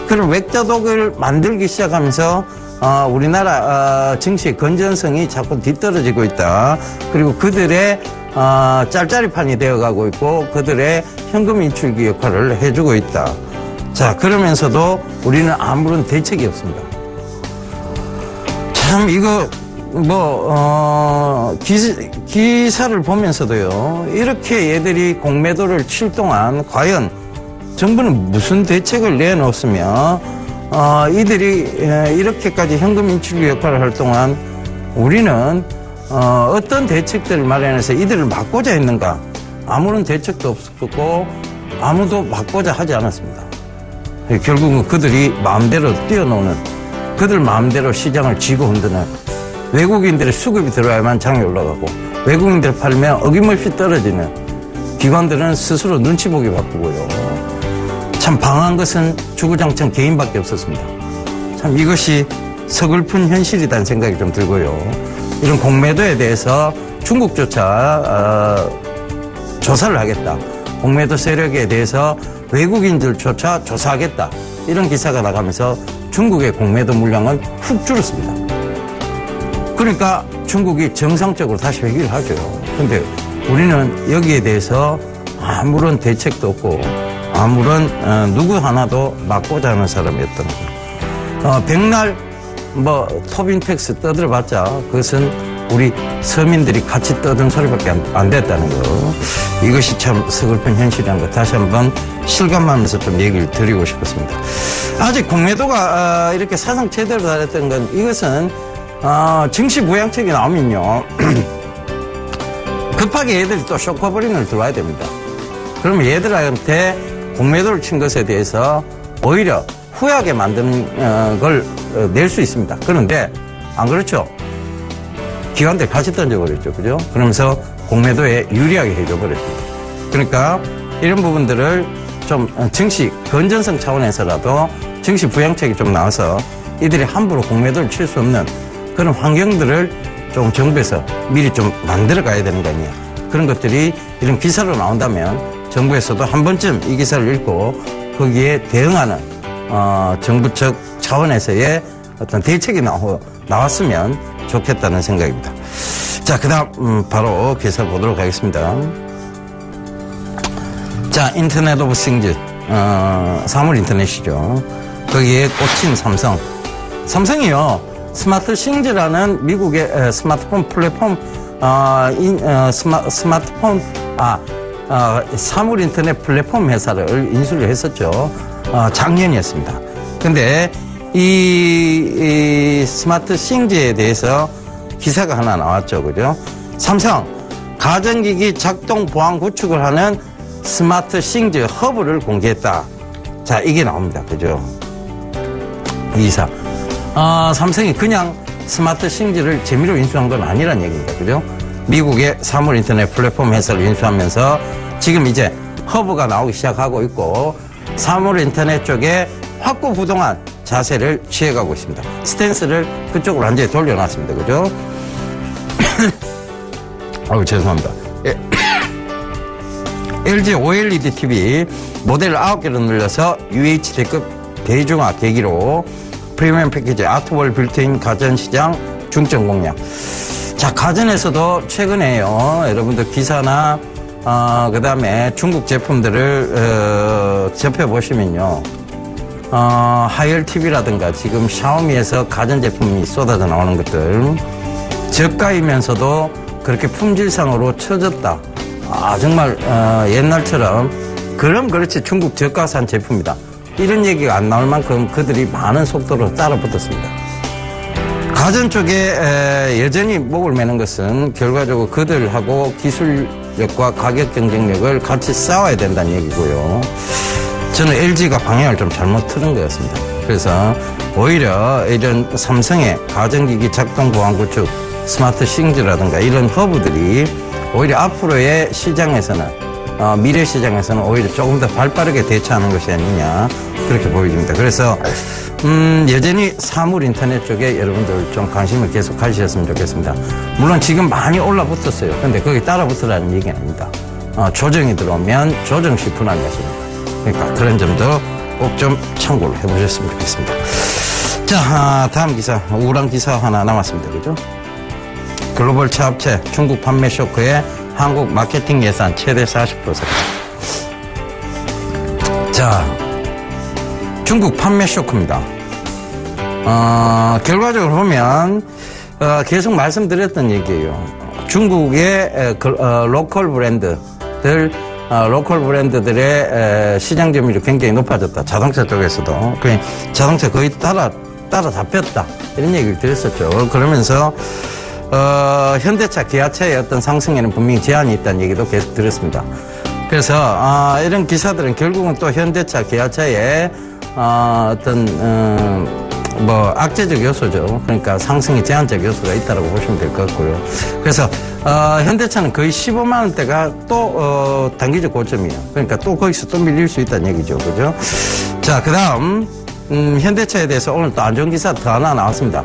그런 웹더독을 만들기 시작하면서 우리나라 증시의 건전성이 자꾸 뒤떨어지고 있다. 그리고 그들의 짤짤이판이 되어가고 있고 그들의 현금 인출기 역할을 해주고 있다. 자, 그러면서도 우리는 아무런 대책이 없습니다. 참, 이거, 기사를 보면서도요, 이렇게 얘들이 공매도를 칠 동안 과연 정부는 무슨 대책을 내놓았으며, 이들이 이렇게까지 현금 인출 역할을 할 동안 우리는 어떤 대책들을 마련해서 이들을 막고자 했는가? 아무런 대책도 없었고 아무도 막고자 하지 않았습니다. 결국은 그들이 마음대로 뛰어노는, 그들 마음대로 시장을 쥐고 흔드는, 외국인들의 수급이 들어야만 장이 올라가고 외국인들 팔면 어김없이 떨어지는, 기관들은 스스로 눈치 보기 바쁘고요. 참 방한 것은 주구장창 개인밖에 없었습니다. 참 이것이 서글픈 현실이라는 생각이 좀 들고요. 이런 공매도에 대해서 중국조차 조사를 하겠다. 공매도 세력에 대해서 외국인들조차 조사하겠다. 이런 기사가 나가면서 중국의 공매도 물량은 훅 줄었습니다. 그러니까 중국이 정상적으로 다시 회귀를 하죠. 근데 우리는 여기에 대해서 아무런 대책도 없고 아무런 누구 하나도 막고자 하는 사람이었던 거죠. 백날 토빈택스 떠들어봤자 그것은 우리 서민들이 같이 떠든 소리밖에 안 됐다는 거. 이것이 참 서글픈 현실이라는 거 다시 한번 실감하면서 좀 얘기를 드리고 싶었습니다. 아직 공매도가 이렇게 사상 제대로 잘했던 건, 이것은 증시 부양책이 나오면요 급하게 얘들이 또 쇼커버링을 들어와야 됩니다. 그러면 얘들한테 공매도를 친 것에 대해서 오히려 후회하게 만드는 걸 낼 수 있습니다. 그런데 안 그렇죠? 기관들 같이 던져버렸죠. 그죠? 그러면서 공매도에 유리하게 해줘버렸습니다. 그러니까 이런 부분들을 좀 증시 건전성 차원에서라도 증시 부양책이 좀 나와서 이들이 함부로 공매도를 칠 수 없는 그런 환경들을 좀 정부에서 미리 좀 만들어 가야 되는 거 아니에요. 그런 것들이 이런 기사로 나온다면 정부에서도 한 번쯤 이 기사를 읽고 거기에 대응하는 정부 측 차원에서의 어떤 대책이 나왔으면 좋겠다는 생각입니다. 자, 그 다음 바로 기사 보도록 하겠습니다. 자, 인터넷 오브 싱즈, 사물 인터넷이죠. 거기에 꽂힌 삼성이요, 스마트 싱즈라는 미국의 스마트폰 플랫폼, 사물 인터넷 플랫폼 회사를 인수를 했었죠. 작년이었습니다. 근데 이 스마트 싱즈에 대해서 기사가 하나 나왔죠. 그죠? 삼성, 가전기기 작동 보안 구축을 하는 스마트 싱즈 허브를 공개했다. 자, 이게 나옵니다. 그죠? 이 기사. 삼성이 그냥 스마트 싱즈를 재미로 인수한 건 아니란 얘기입니다. 그죠? 미국의 사물 인터넷 플랫폼 회사를 인수하면서 지금 이제 허브가 나오기 시작하고 있고, 사물 인터넷 쪽에 확고부동한 자세를 취해가고 있습니다. 스탠스를 그쪽으로 완전히 돌려놨습니다. 그죠? 죄송합니다. LG OLED TV 모델 9개로 늘려서 UHD급 대중화 계기로 프리미엄 패키지 아트월 빌트인 가전시장 중점 공략. 자, 가전에서도 최근에요, 여러분들 기사나 그 다음에 중국 제품들을 접해보시면요, 하이얼 TV라든가 지금 샤오미에서 가전제품이 쏟아져 나오는 것들, 저가이면서도 그렇게 품질상으로 처졌다. 정말 옛날처럼 그럼 그렇지 중국 저가산 제품이다, 이런 얘기가 안 나올 만큼 그들이 많은 속도로 따라붙었습니다. 가전 쪽에 여전히 목을 매는 것은 결과적으로 그들하고 기술력과 가격 경쟁력을 같이 싸워야 된다는 얘기고요. 저는 LG가 방향을 좀 잘못 틀은 것 같습니다. 그래서 오히려 이런 삼성의 가전기기 작동 보안 구축, 스마트 싱즈라든가 이런 허브들이 오히려 앞으로의 시장에서는, 미래 시장에서는 오히려 조금 더 발빠르게 대처하는 것이 아니냐, 그렇게 보여집니다. 그래서 여전히 사물 인터넷 쪽에 여러분들 좀 관심을 계속 가지셨으면 좋겠습니다. 물론 지금 많이 올라붙었어요. 근데 거기 따라붙으라는 얘기는 아닙니다. 조정이 들어오면 조정시 분할이었습니다. 그러니까 그런 점도 꼭 좀 참고를 해보셨으면 좋겠습니다. 자, 다음 기사, 우울한 기사 하나 남았습니다. 그죠? 글로벌 차업체 중국 판매 쇼크에 한국 마케팅 예산 최대 40% 삭감. 자, 중국 판매 쇼크입니다. 결과적으로 보면 계속 말씀드렸던 얘기예요. 중국의 로컬 브랜드들의 시장 점유율이 굉장히 높아졌다. 자동차 쪽에서도. 자동차 거의 따라잡혔다. 이런 얘기를 드렸었죠. 그러면서 현대차, 기아차의 어떤 상승에는 분명히 제한이 있다는 얘기도 계속 들었습니다. 그래서 이런 기사들은 결국은 또 현대차, 기아차의 악재적 요소죠. 그러니까 상승의 제한적 요소가 있다고 보시면 될 것 같고요. 그래서 현대차는 거의 15만 원대가 또 단기적 고점이에요. 그러니까 또 거기서 또 밀릴 수 있다는 얘기죠. 그죠? 자, 그다음 현대차에 대해서 오늘 또 안 좋은 기사 더 하나 나왔습니다.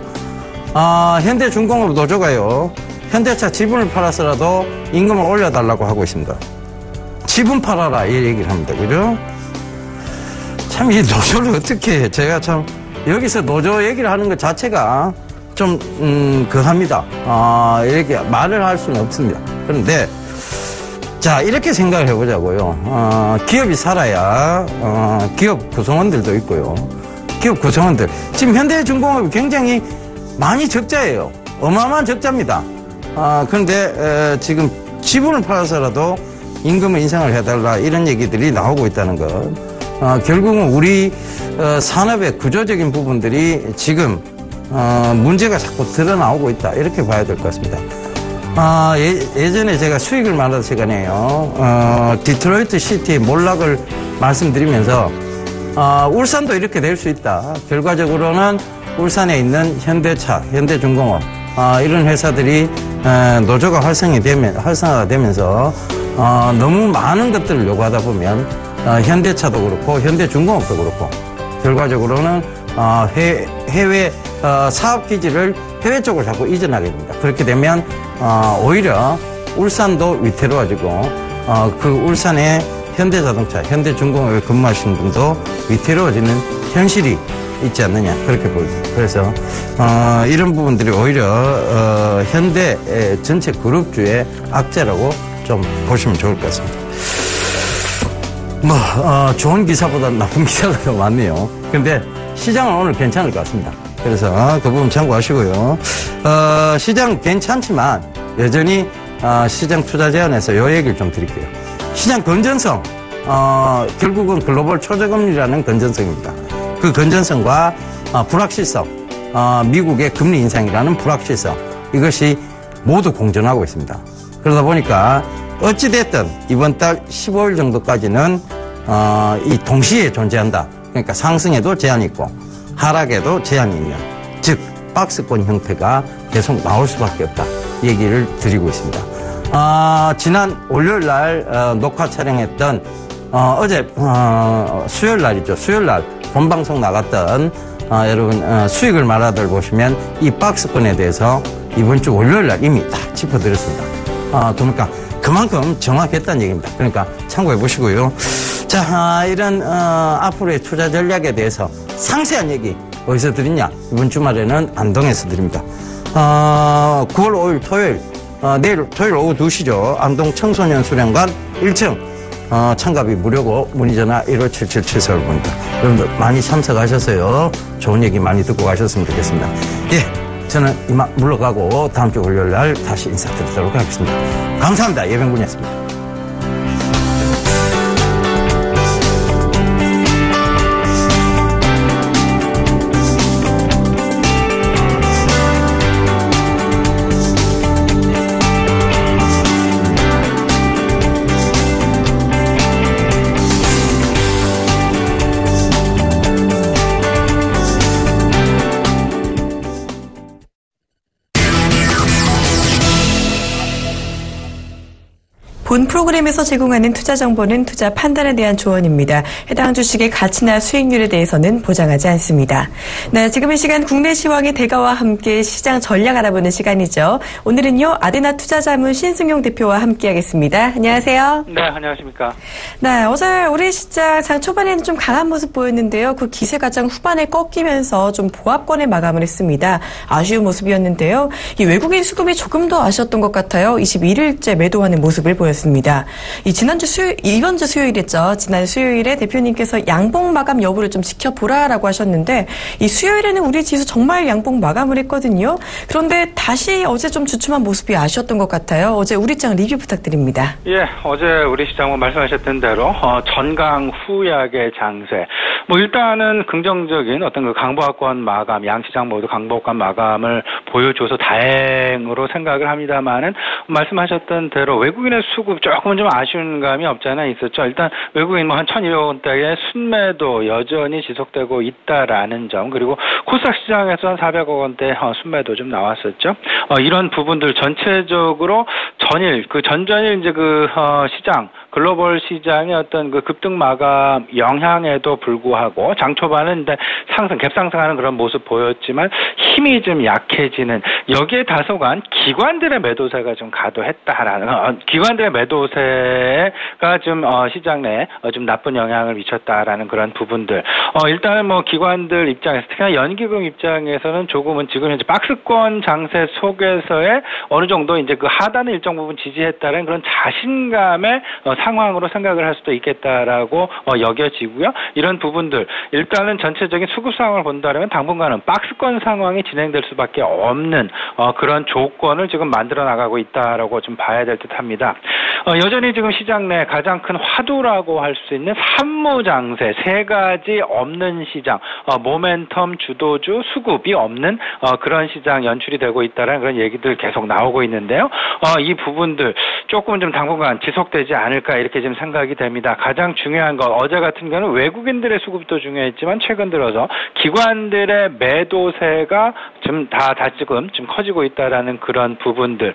현대중공업 노조가요, 현대차 지분을 팔아서라도 임금을 올려달라고 하고 있습니다. 지분 팔아라, 이 얘기를 합니다. 그죠? 참, 이 노조를 어떻게 해. 제가 참, 여기서 노조 얘기를 하는 것 자체가 좀, 합니다. 이렇게 말을 할 수는 없습니다. 그런데, 자, 이렇게 생각을 해보자고요. 기업이 살아야, 기업 구성원들도 있고요. 기업 구성원들. 지금 현대중공업이 굉장히 많이 적자예요. 어마어마한 적자입니다. 그런데, 지금 지분을 팔아서라도 임금을 인상을 해달라, 이런 얘기들이 나오고 있다는 것. 결국은 우리 산업의 구조적인 부분들이 지금 문제가 자꾸 드러나오고 있다, 이렇게 봐야 될 것 같습니다. 예전에 제가 수익을 말하던 시간에요, 디트로이트 시티의 몰락을 말씀드리면서 울산도 이렇게 될 수 있다. 결과적으로는 울산에 있는 현대차, 현대중공업 이런 회사들이 노조가 활성화가 되면서 너무 많은 것들을 요구하다 보면 현대차도 그렇고 현대중공업도 그렇고 결과적으로는 해외 사업 기지를 해외 쪽으로 자꾸 이전하게 됩니다. 그렇게 되면 오히려 울산도 위태로워지고 그 울산의 현대자동차, 현대중공업에 근무하시는 분도 위태로워지는 현실이 있지 않느냐, 그렇게 보입니다. 그래서 이런 부분들이 오히려 현대 전체 그룹주의 악재라고 좀 보시면 좋을 것 같습니다. 좋은 기사보다 나쁜 기사가 더 많네요. 근데 시장은 오늘 괜찮을 것 같습니다. 그래서 그 부분 참고하시고요. 시장 괜찮지만 여전히 시장 투자 제한에서 요 얘기를 좀 드릴게요. 시장 건전성, 결국은 글로벌 초저금리라는 건전성입니다. 그 건전성과 불확실성, 미국의 금리 인상이라는 불확실성, 이것이 모두 공존하고 있습니다. 그러다 보니까 어찌됐든 이번 달 15일 정도까지는 이 동시에 존재한다. 그러니까 상승에도 제한이 있고 하락에도 제한이 있는, 즉 박스권 형태가 계속 나올 수밖에 없다, 얘기를 드리고 있습니다. 지난 월요일 날 녹화 촬영했던 어제 수요일 날이죠. 수요일 날 본방송 나갔던 여러분 수익을 말아들 보시면 이 박스권에 대해서 이번 주 월요일 날 이미 다 짚어드렸습니다. 그러니까 그만큼 정확했다는 얘기입니다. 그러니까 참고해 보시고요. 자, 이런 앞으로의 투자 전략에 대해서 상세한 얘기 어디서 드리냐? 이번 주말에는 안동에서 드립니다. 9월 5일 토요일, 내일 토요일 오후 2시죠. 안동 청소년 수련관 1층 참가비 무료고 문의 전화 157774번입니다. 여러분들 많이 참석하셔서요, 좋은 얘기 많이 듣고 가셨으면 좋겠습니다. 예, 저는 이만 물러가고 다음 주 월요일 날 다시 인사드리도록 하겠습니다. 감사합니다. 예병군이었습니다.
본 프로그램에서 제공하는 투자 정보는 투자 판단에 대한 조언입니다. 해당 주식의 가치나 수익률에 대해서는 보장하지 않습니다. 네, 지금 이 시간 국내 시황의 대가와 함께 시장 전략 알아보는 시간이죠. 오늘은요, 아데나 투자자문 신승용 대표와 함께하겠습니다. 안녕하세요.
네, 안녕하십니까.
네, 어제 우리 시장 장 초반에는 좀 강한 모습 보였는데요. 그 기세가 장 후반에 꺾이면서 좀 보합권에 마감을 했습니다. 아쉬운 모습이었는데요. 이 외국인 수급이 조금 더 아쉬웠던 것 같아요. 21일째 매도하는 모습을 보였습니다. 있습니다. 이번 주 수요일이었죠. 지난 수요일에 대표님께서 양봉 마감 여부를 좀 지켜보라라고 하셨는데 이 수요일에는 우리 지수 정말 양봉 마감을 했거든요. 그런데 다시 어제 좀 주춤한 모습이 아쉬웠던 것 같아요. 어제 우리 시장 리뷰 부탁드립니다.
예, 어제 우리 시장은 말씀하셨던 대로 전강 후약의 장세. 일단은 긍정적인 어떤 그 강보합권 마감, 양시장 모두 강보합권 마감을 보여줘서 다행으로 생각을 합니다만은 말씀하셨던 대로 외국인의 수급 조금은 좀 아쉬운 감이 없지 않아 있었죠. 일단 외국인 한 1,200원대의 순매도 여전히 지속되고 있다라는 점, 그리고 코스닥 시장에서 한 400억 원대 순매도 좀 나왔었죠. 이런 부분들 전체적으로 전전일 이제 시장, 글로벌 시장의 어떤 그 급등 마감 영향에도 불구하고 장 초반은 이제 갭상승하는 그런 모습 보였지만 힘이 좀 약해지는, 여기에 다소간 기관들의 매도세가 좀 가도했다라는, 기관들의 매도세가 좀 시장 내에 좀 나쁜 영향을 미쳤다라는 그런 부분들. 일단은 기관들 입장에서, 특히나 연기금 입장에서는 조금은 지금 현재 박스권 장세 속에서의 어느 정도 이제 그 하단을 일정 부분 지지했다는 그런 자신감의 상황으로 생각을 할 수도 있겠다라고 여겨지고요. 이런 부분들, 일단은 전체적인 수급 상황을 본다면 당분간은 박스권 상황이 진행될 수밖에 없는 그런 조건을 지금 만들어 나가고 있다라고 좀 봐야 될 듯합니다. 여전히 지금 시장 내 가장 큰 화두라고 할 수 있는 산무 장세, 세 가지 없는 시장, 모멘텀 주도주 수급이 없는 그런 시장 연출이 되고 있다는 그런 얘기들 계속 나오고 있는데요. 이 부분들 조금은 좀 당분간 지속되지 않을까 이렇게 지금 생각이 됩니다. 가장 중요한 건 어제 같은 경우는 외국인들의 수급도 중요했지만 최근 들어서 기관들의 매도세가 지금 지금 커지고 있다라는 그런 부분들.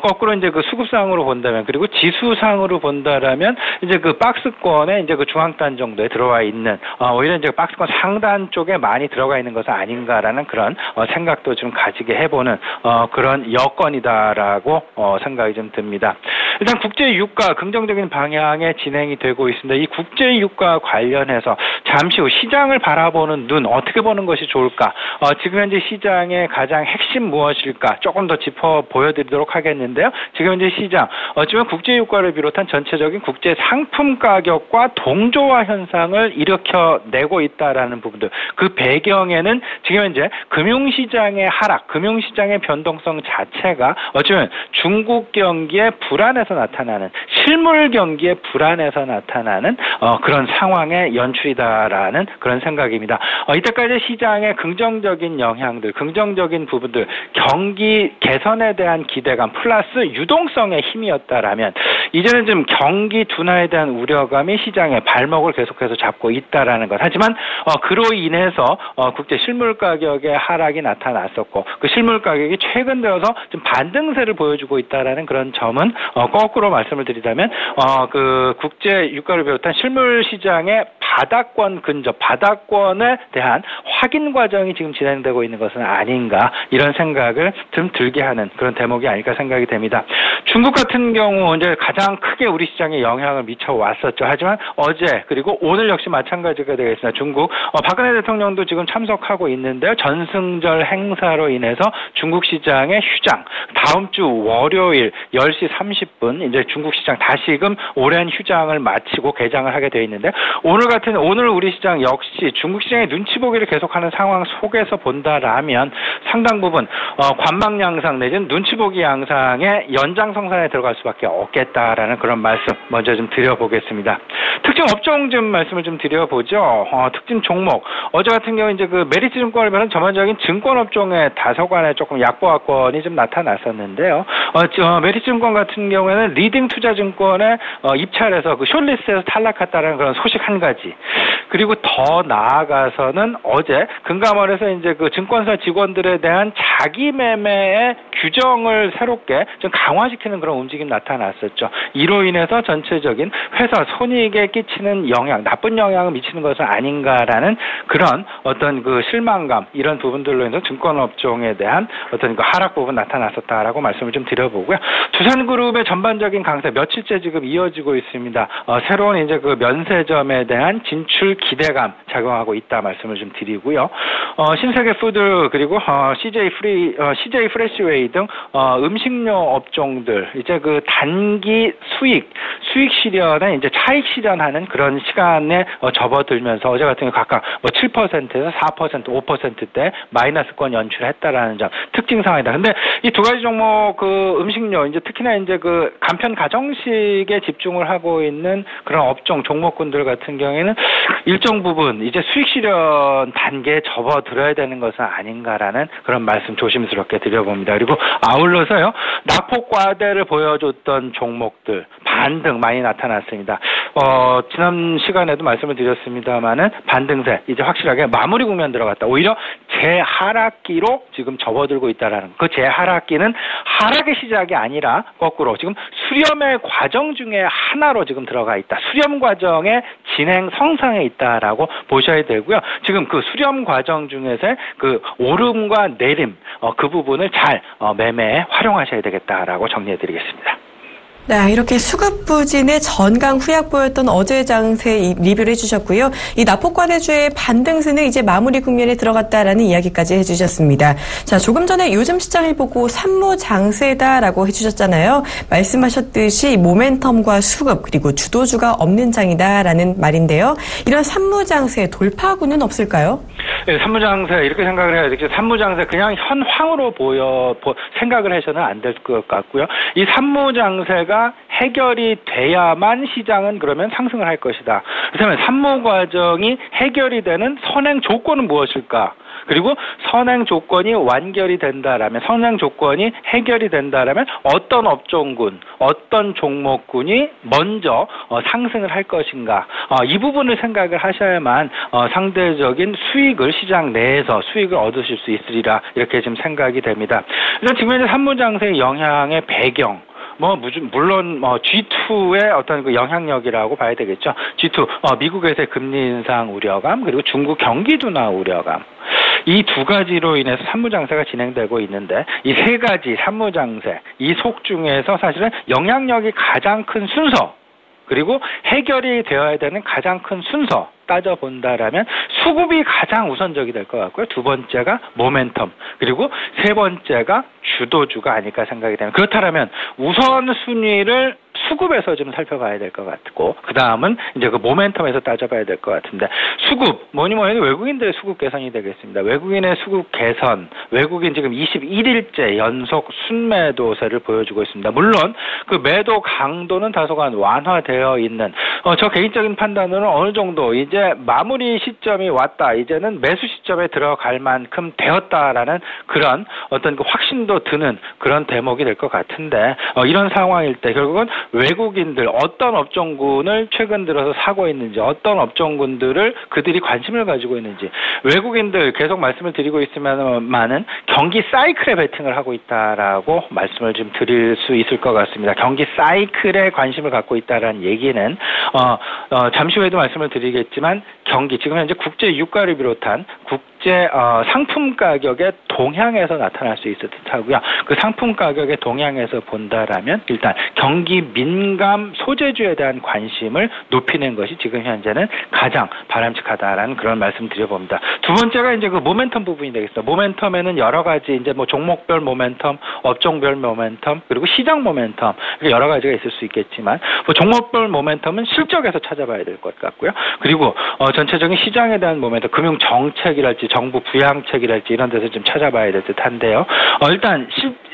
거꾸로 이제 그 수급상으로 본다면, 그리고 지수상으로 본다라면 이제 그 박스권에 이제 그 중앙단 정도에 들어와 있는, 오히려 이제 박스권 상단 쪽에 많이 들어가 있는 것은 아닌가라는 그런 생각도 좀 가지게 해보는 그런 여건이다라고 생각이 좀 듭니다. 일단 국제 유가 긍정적인 방향에 진행이 되고 있습니다. 이 국제 유가 관련해서 잠시 후 시장을 바라보는 눈 어떻게 보는 것이 좋을까? 지금 현재 시장의 가장 핵심 무엇일까? 조금 더 짚어 보여드리도록 하겠는데요. 지금 현재 시장 어쩌면 국제 유가를 비롯한 전체적인 국제 상품 가격과 동조화 현상을 일으켜내고 있다라는 부분들. 그 배경에는 지금 현재 금융시장의 하락, 금융시장의 변동성 자체가 어쩌면 중국 경기의 불안에서 나타나는, 실물 경기의 불안에서 나타나는 그런 상황의 연출이다라는 그런 생각입니다. 이때까지 시장의 긍정적인 영향들, 긍정적인 부분들, 경기 개선에 대한 기대감 플러스 유동성의 힘이었다라면 이제는 좀 경기 둔화에 대한 우려감이 시장의 발목을 계속해서 잡고 있다라는 것. 하지만 그로 인해서 국제 실물 가격의 하락이 나타났었고, 그 실물 가격이 최근 들어서 좀 반등세를 보여주고 있다라는 그런 점은 거꾸로 말씀을 드리자면 그 국제 유가를 비롯한 실물 시장의 바닥권 근접, 바닥권에 대한 확인 과정이 지금 진행되고 있는 것은 아닌가, 이런 생각을 좀 들게 하는 그런 대목이 아닐까 생각이 됩니다. 중국 같은 경우 이제 가장 크게 우리 시장에 영향을 미쳐 왔었죠. 하지만 어제 그리고 오늘 역시 마찬가지가 되겠습니다. 중국 박근혜 대통령도 지금 참석하고 있는데요. 전승절 행사로 인해서 중국 시장의 휴장, 다음 주 월요일 10시 30분 이제 중국 시장 다시금 오랜 휴장을 마치고 개장을 하게 되어 있는데, 오늘 우리 시장 역시 중국 시장의 눈치 보기를 계속하는 상황 속에서 본다라면 상당 부분 관망 양상 내지는 눈치 보기 양상의 연장성산에 들어갈 수밖에 없겠다라는 그런 말씀 먼저 좀 드려보겠습니다. 특징 업종 좀 말씀을 좀 드려보죠. 특징 종목, 어제 같은 경우 이제 그 메리츠 증권을 비롯한 전반적인 증권 업종의 다소간에 조금 약보합권이 좀 나타났었는데요. 메리츠 증권 같은 경우에는 리딩 투자증권의 입찰에서 그 숏리스트에서 탈락했다는 그런 소식 한 가지. 그리고 더 나아가서는 어제 금감원에서 이제 그 증권사 직원들에 대한 자기 매매의 규정을 새롭게 좀 강화시키는 그런 움직임 나타났었죠. 이로 인해서 전체적인 회사 손익에 끼치는 영향, 나쁜 영향을 미치는 것은 아닌가라는 그런 어떤 그 실망감, 이런 부분들로 인해서 증권업종에 대한 어떤 그 하락 부분 나타났었다라고 말씀을 좀 드려보고요. 두산그룹의 전반적인 강세 며칠째 지금 이어지고 있습니다. 새로운 이제 그 면세점에 대한 진출 기대감 작용하고 있다 말씀을 좀 드리고요. 신세계 푸드 그리고 CJ 프레시웨이 등 음식료 업종들 이제 그 단기 수익 실현에 이제 차익 실현하는 그런 시간에 접어들면서 어제 같은 경우 각각 뭐 7%에서 4%, 5%대 마이너스권 연출했다라는 점 특징 상황이다. 근데 이 두 가지 종목 그 음식료 이제 특히나 이제 그 간편 가정식에 집중을 하고 있는 그런 업종 종목군들 같은 경우에는 일정 부분 이제 수익 실현 단계에 접어들어야 되는 것은 아닌가라는 그런 말씀 조심스럽게 드려봅니다. 그리고 아울러서요 낙폭과대를 보여줬던 종목들 반등 많이 나타났습니다. 지난 시간에도 말씀을 드렸습니다만은 반등세 이제 확실하게 마무리 국면 들어갔다. 오히려 재하락기로 지금 접어들고 있다라는 그 재하락기는 하락의 시작이 아니라 거꾸로 지금 수렴의 과정 중에 하나로 지금 들어가 있다. 수렴 과정의 진행 성상에 있다라고 보셔야 되고요. 지금 그 수렴 과정 중에서 그 오름과 내림 그 부분을 잘 매매에 활용하셔야 되겠다라고 정리해드리겠습니다.
네, 이렇게 수급 부진의 전강 후약 보였던 어제 장세 리뷰를 해주셨고요. 이 낙폭과대주의 반등세는 이제 마무리 국면에 들어갔다라는 이야기까지 해주셨습니다. 자, 조금 전에 요즘 시장을 보고 산무 장세다라고 해주셨잖아요. 말씀하셨듯이 모멘텀과 수급 그리고 주도주가 없는 장이다라는 말인데요. 이런 산무 장세 돌파구는 없을까요?
네, 산무 장세 이렇게 생각을 해야 되겠죠. 산무 장세 그냥 현황으로 생각을 해서는 안 될 것 같고요. 이 산무 장세가 해결이 돼야만 시장은 그러면 상승을 할 것이다. 그렇다면 산무 과정이 해결이 되는 선행 조건은 무엇일까? 그리고 선행 조건이 완결이 된다라면 선행 조건이 해결이 된다라면 어떤 업종군, 어떤 종목군이 먼저 상승을 할 것인가 이 부분을 생각을 하셔야만 상대적인 수익을 시장 내에서 수익을 얻으실 수 있으리라 이렇게 지금 생각이 됩니다. 이런 측면에서 산무장세의 영향의 배경 물론 G2의 어떤 그 영향력이라고 봐야 되겠죠. G2 미국에서의 금리 인상 우려감 그리고 중국 경기 둔화 우려감 이 두 가지로 인해서 산무장세가 진행되고 있는데 이 세 가지 산무장세 이 속 중에서 사실은 영향력이 가장 큰 순서 그리고 해결이 되어야 되는 가장 큰 순서 따져본다라면 수급이 가장 우선적이 될 것 같고요. 두 번째가 모멘텀 그리고 세 번째가 주도주가 아닐까 생각이 됩니다. 그렇다면 우선순위를 수급에서 좀 살펴봐야 될 것 같고 그 다음은 이제 그 모멘텀에서 따져봐야 될 것 같은데 수급 뭐니 외국인들의 수급 개선이 되겠습니다. 외국인의 수급 개선 외국인 지금 21일째 연속 순매도세를 보여주고 있습니다. 물론 그 매도 강도는 다소간 완화되어 있는 저 개인적인 판단으로는 어느 정도 이제 마무리 시점이 왔다 이제는 매수 시점에 들어갈 만큼 되었다라는 그런 어떤 그 확신도 드는 그런 대목이 될 것 같은데 이런 상황일 때 결국은 외국인들 어떤 업종군을 최근 들어서 사고 있는지 어떤 업종군들을 그들이 관심을 가지고 있는지 외국인들 계속 말씀을 드리고 있으면만은 경기 사이클에 베팅을 하고 있다라고 말씀을 좀 드릴 수 있을 것 같습니다. 경기 사이클에 관심을 갖고 있다라는 얘기는 잠시 후에도 말씀을 드리겠지만 경기 지금 현재 국제 유가를 비롯한 국제 상품 가격의 동향에서 나타날 수 있을 듯하고요. 그 상품 가격의 동향에서 본다라면 일단 경기 민감 소재주에 대한 관심을 높이는 것이 지금 현재는 가장 바람직하다라는 그런 말씀 드려봅니다. 두 번째가 이제 그 모멘텀 부분이 되겠습니다. 모멘텀에는 여러 가지 이제 뭐 종목별 모멘텀, 업종별 모멘텀, 그리고 시장 모멘텀 이렇게 여러 가지가 있을 수 있겠지만 뭐 종목별 모멘텀은 실적에서 찾아봐야 될 것 같고요. 그리고 전체적인 시장에 대한 모멘텀, 금융 정책이랄지 정부 부양책이랄지 이런 데서 좀 찾아봐야 될 듯한데요. 일단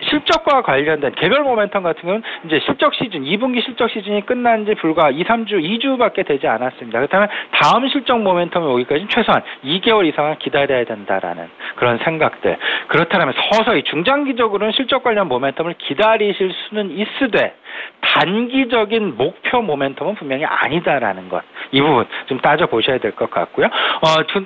실적과 관련된 개별 모멘텀 같은 경우는 이제 실적 시즌, 2분기 실적 시즌이 끝난 지 불과 2주밖에 되지 않았습니다. 그렇다면 다음 실적 모멘텀이 오기까지 최소한 2개월 이상은 기다려야 된다라는 그런 생각들. 그렇다면 서서히 중장기적으로는 실적 관련 모멘텀을 기다리실 수는 있으되 단기적인 목표 모멘텀은 분명히 아니다라는 것. 이 부분 좀 따져보셔야 될 것 같고요.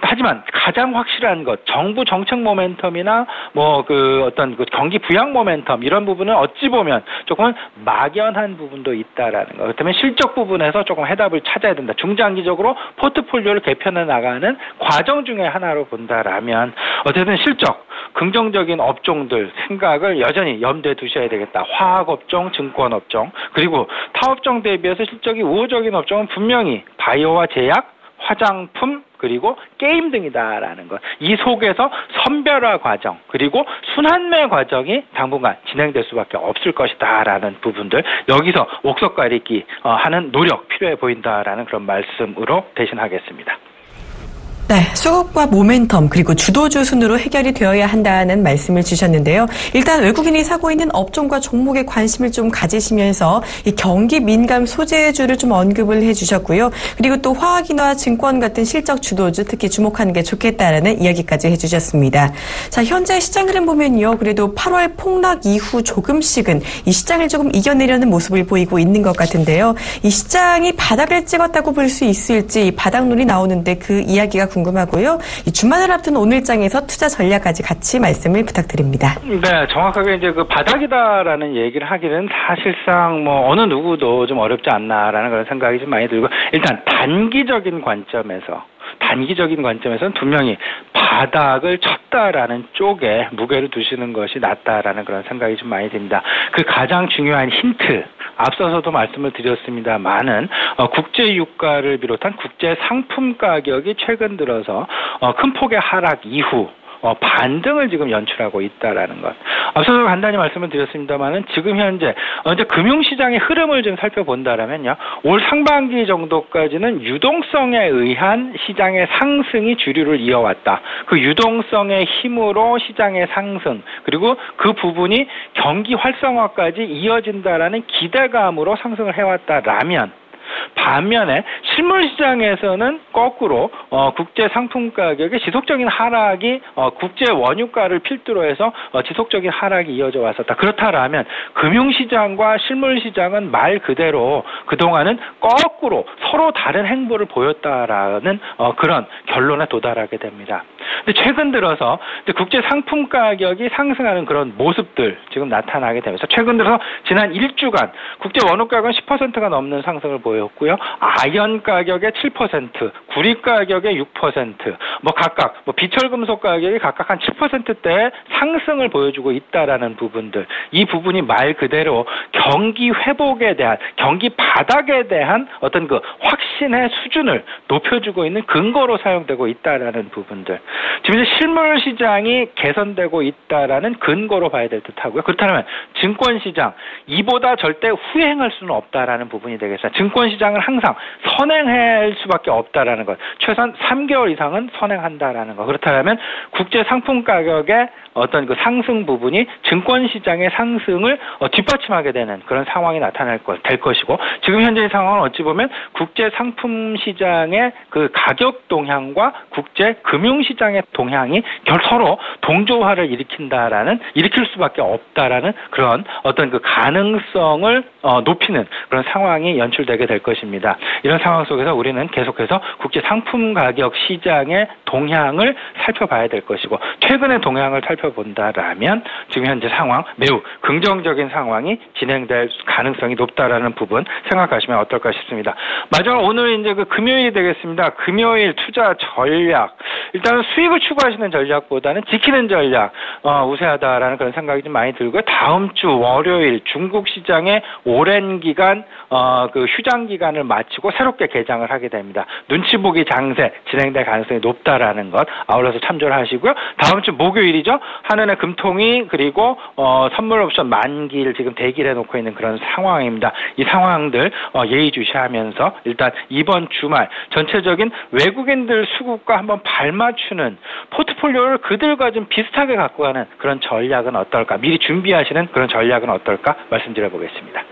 하지만 가장 확실한 것, 정부 정책 모멘텀이나 어떤 그 경기 부양 모멘텀 이런 부분은 어찌 보면 조금은 막연한 부분도 있다라는 것. 그렇다면 실적 부분에서 조금 해답을 찾아야 된다. 중장기적으로 포트폴리오를 개편해 나가는 과정 중에 하나로 본다라면 어쨌든 실적, 긍정적인 업종들 생각을 여전히 염두에 두셔야 되겠다. 화학업종, 증권업종, 그리고 타업종 대비해서 실적이 우호적인 업종은 분명히 바이오와 제약, 화장품, 그리고 게임 등이다라는 것. 이 속에서 선별화 과정, 그리고 순환매 과정이 당분간 진행될 수밖에 없을 것이다라는 부분들, 여기서 옥석 가리기 하는 노력 필요해 보인다라는 그런 말씀으로 대신하겠습니다.
네, 수급과 모멘텀 그리고 주도주 순으로 해결이 되어야 한다는 말씀을 주셨는데요. 일단 외국인이 사고 있는 업종과 종목에 관심을 좀 가지시면서 이 경기 민감 소재주를 좀 언급을 해주셨고요. 그리고 또 화학이나 증권 같은 실적 주도주 특히 주목하는 게 좋겠다라는 이야기까지 해주셨습니다. 자, 현재 시장 흐름 보면요. 그래도 8월 폭락 이후 조금씩은 이 시장을 조금 이겨내려는 모습을 보이고 있는 것 같은데요. 이 시장이 바닥을 찍었다고 볼 수 있을지 바닥론이 나오는데 그 이야기가 궁금하고요. 이 주말을 앞둔 오늘장에서 투자 전략까지 같이 말씀을 부탁드립니다.
네, 정확하게 이제 그 바닥이다라는 얘기를 하기는 사실상 뭐 어느 누구도 좀 어렵지 않나라는 그런 생각이 좀 많이 들고, 일단 단기적인 관점에서는 분명히 바닥을 쳤다라는 쪽에 무게를 두시는 것이 낫다라는 그런 생각이 좀 많이 듭니다. 그 가장 중요한 힌트, 앞서서도 말씀을 드렸습니다만은 국제 유가를 비롯한 국제 상품 가격이 최근 들어서 큰 폭의 하락 이후 반등을 지금 연출하고 있다라는 것. 앞서서 간단히 말씀을 드렸습니다만은 지금 현재 이제 금융시장의 흐름을 좀 살펴본다라면요, 올 상반기 정도까지는 유동성에 의한 시장의 상승이 주류를 이어왔다. 그 유동성의 힘으로 시장의 상승, 그리고 그 부분이 경기 활성화까지 이어진다라는 기대감으로 상승을 해왔다라면, 반면에 실물시장에서는 거꾸로 국제 상품 가격의 지속적인 하락이 국제 원유가를 필두로 해서 지속적인 하락이 이어져 왔었다. 그렇다라면 금융시장과 실물시장은 말 그대로 그동안은 거꾸로 서로 다른 행보를 보였다라는 그런 결론에 도달하게 됩니다. 근데 최근 들어서 국제 상품 가격이 상승하는 그런 모습들 지금 나타나게 되면서, 최근 들어서 지난 1주간 국제 원유 가격은 10%가 넘는 상승을 보였고요. 아연 가격의 7%, 구리 가격의 6%, 각각 비철금속 가격이 각각 한 7%대의 상승을 보여주고 있다라는 부분들, 이 부분이 말 그대로 경기 회복에 대한, 경기 바닥에 대한 어떤 그 확신의 수준을 높여주고 있는 근거로 사용되고 있다라는 부분들, 지금 이제 실물 시장이 개선되고 있다라는 근거로 봐야 될 듯하고요. 그렇다면 증권 시장, 이보다 절대 후행할 수는 없다라는 부분이 되겠습니다. 증권 시장은 항상 선행할 수밖에 없다라는 것, 최소한 3개월 이상은 선행한다라는 것. 그렇다면 국제 상품 가격의 어떤 그 상승 부분이 증권 시장의 상승을 뒷받침하게 되는 그런 상황이 될 것이고, 지금 현재의 상황은 어찌 보면 국제 상품 시장의 그 가격 동향과 국제 금융 시장의 동향이 서로 동조화를 일으킬 수밖에 없다라는 그런 어떤 그 가능성을 높이는 그런 상황이 연출되게 될 것입니다. 이런 상황 속에서 우리는 계속해서 국제 상품 가격 시장의 동향을 살펴봐야 될 것이고, 최근의 동향을 살펴본다라면 지금 현재 상황, 매우 긍정적인 상황이 진행될 가능성이 높다라는 부분 생각하시면 어떨까 싶습니다. 마지막으로 오늘 이제 그 금요일이 되겠습니다. 금요일 투자 전략, 일단은 수익을 추구하시는 전략보다는 지키는 전략 우세하다라는 그런 생각이 좀 많이 들고요. 다음 주 월요일 중국 시장의 오랜 기간 그 휴장 기간을 마치고 새롭게 개장을 하게 됩니다. 눈치 보기 장세 진행될 가능성이 높다라는 것 아울러서 참조를 하시고요. 다음 주 목요일이죠. 한은의 금통위 그리고 선물 옵션 만기를 지금 대기를 해놓고 있는 그런 상황입니다. 이 상황들 예의주시하면서 일단 이번 주말 전체적인 외국인들 수급과 한번 발맞추는, 포트폴리오를 그들과 좀 비슷하게 갖고 가는 그런 전략은 어떨까, 미리 준비하시는 그런 전략은 어떨까 말씀드려보겠습니다.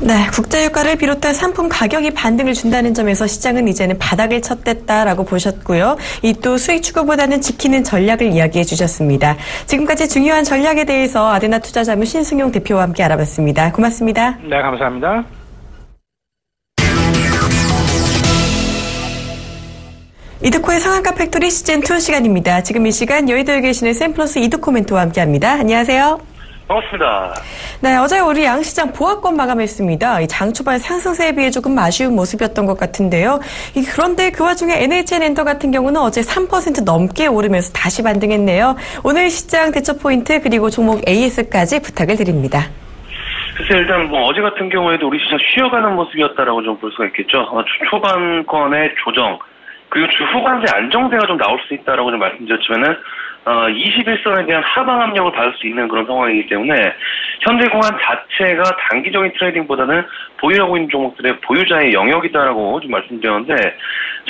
네, 국제유가를 비롯한 상품 가격이 반등을 준다는 점에서 시장은 이제는 바닥을 쳤댔다라고 보셨고요. 이 또 수익 추구보다는 지키는 전략을 이야기해 주셨습니다. 지금까지 중요한 전략에 대해서 아데나 투자자문 신승용 대표와 함께 알아봤습니다. 고맙습니다.
네, 감사합니다.
이드코의 상한가 팩토리 시즌2 시간입니다. 지금 이 시간 여의도에 계시는 샘플러스 이드코 멘토와 함께합니다. 안녕하세요.
반갑습니다.
네, 어제 우리 양시장 보합권 마감했습니다. 장 초반 상승세에 비해 조금 아쉬운 모습이었던 것 같은데요. 그런데 그 와중에 NHN엔터 같은 경우는 어제 3% 넘게 오르면서 다시 반등했네요. 오늘 시장 대처 포인트 그리고 종목 AS까지 부탁을 드립니다.
글쎄요, 일단 어제 같은 경우에도 우리 시장 쉬어가는 모습이었다라고 좀 볼 수가 있겠죠. 초반권의 조정, 그리고 주 후반세 안정세가 좀 나올 수 있다라고 좀 말씀드렸지만은 21선에 대한 하방 압력을 받을 수 있는 그런 상황이기 때문에 현대 공안 자체가 단기적인 트레이딩보다는 보유하고 있는 종목들의 보유자의 영역이다라고 좀 말씀드렸는데,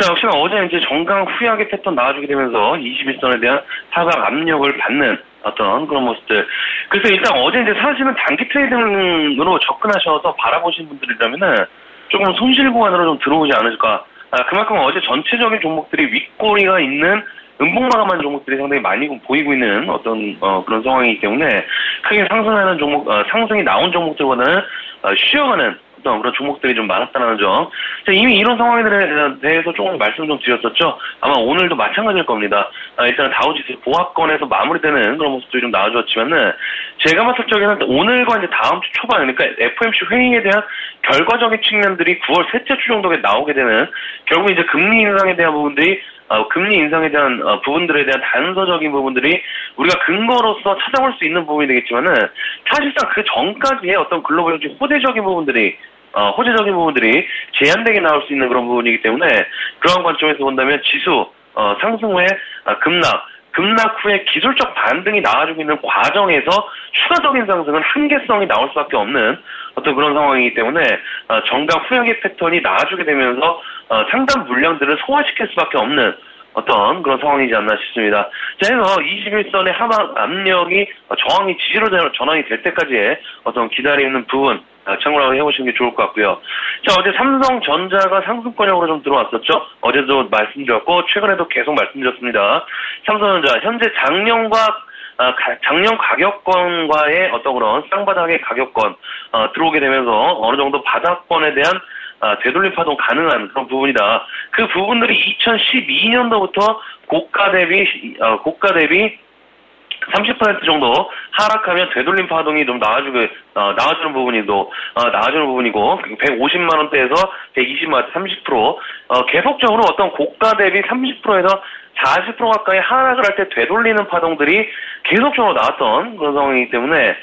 자, 역시나 어제 이제 정강 후약의 패턴 나와주게 되면서 21선에 대한 하방 압력을 받는 어떤 그런 모습들. 그래서 일단 어제 이제 사실은 단기 트레이딩으로 접근하셔서 바라보신 분들이라면은 조금 손실 구간으로 좀 들어오지 않을까. 그만큼 어제 전체적인 종목들이 윗꼬리가 있는 음봉마감한 종목들이 상당히 많이 보이고 있는 어떤 그런 상황이기 때문에 크게 상승하는 종목, 상승이 나온 종목들보다는 쉬어가는 어떤 그런 종목들이 좀 많았다는 점. 자, 이미 이런 상황에 대해서 조금 말씀 좀 드렸었죠. 아마 오늘도 마찬가지일 겁니다. 일단 다우지수 보합권에서 마무리되는 그런 모습들이 좀 나와주었지만은 제가 봤을 적에는 오늘과 이제 다음 주 초반, 그러니까 FOMC 회의에 대한 결과적인 측면들이 9월 셋째 주 정도에 나오게 되는, 결국 이제 금리 인상에 대한 부분들이 금리 인상에 대한 부분들에 대한 단서적인 부분들이 우리가 근거로서 찾아볼 수 있는 부분이 되겠지만은 사실상 그 전까지의 어떤 글로벌적인 호재적인 부분들이 제한되게 나올 수 있는 그런 부분이기 때문에 그런 관점에서 본다면 지수 상승 후에 급락 후에 기술적 반등이 나와주고 있는 과정에서 추가적인 상승은 한계성이 나올 수밖에 없는 어떤 그런 상황이기 때문에 정강 후약의 패턴이 나와주게 되면서 상당 물량들을 소화시킬 수밖에 없는 어떤 그런 상황이지 않나 싶습니다. 자, 해서 21선의 하방 압력이 저항이 지지로 전환이 될 때까지의 어떤 기다리는 부분 참고를 해보시는 게 좋을 것 같고요. 자, 어제 삼성전자가 상승권역으로 좀 들어왔었죠. 어제도 말씀드렸고 최근에도 계속 말씀드렸습니다. 삼성전자 현재 작년 가격권과의 어떤 그런 쌍바닥의 가격권 들어오게 되면서 어느 정도 바닥권에 대한 되돌림 파동 가능한 그런 부분이다. 그 부분들이 2012년도부터 고가 대비 30% 정도 하락하면 되돌림 파동이 좀 나와주는 부분이고 150만 원대에서 120만 원, 30% 계속적으로 어떤 고가 대비 30%에서 40% 가까이 하락을 할 때 되돌리는 파동들이 계속적으로 나왔던 그런 상황이기 때문에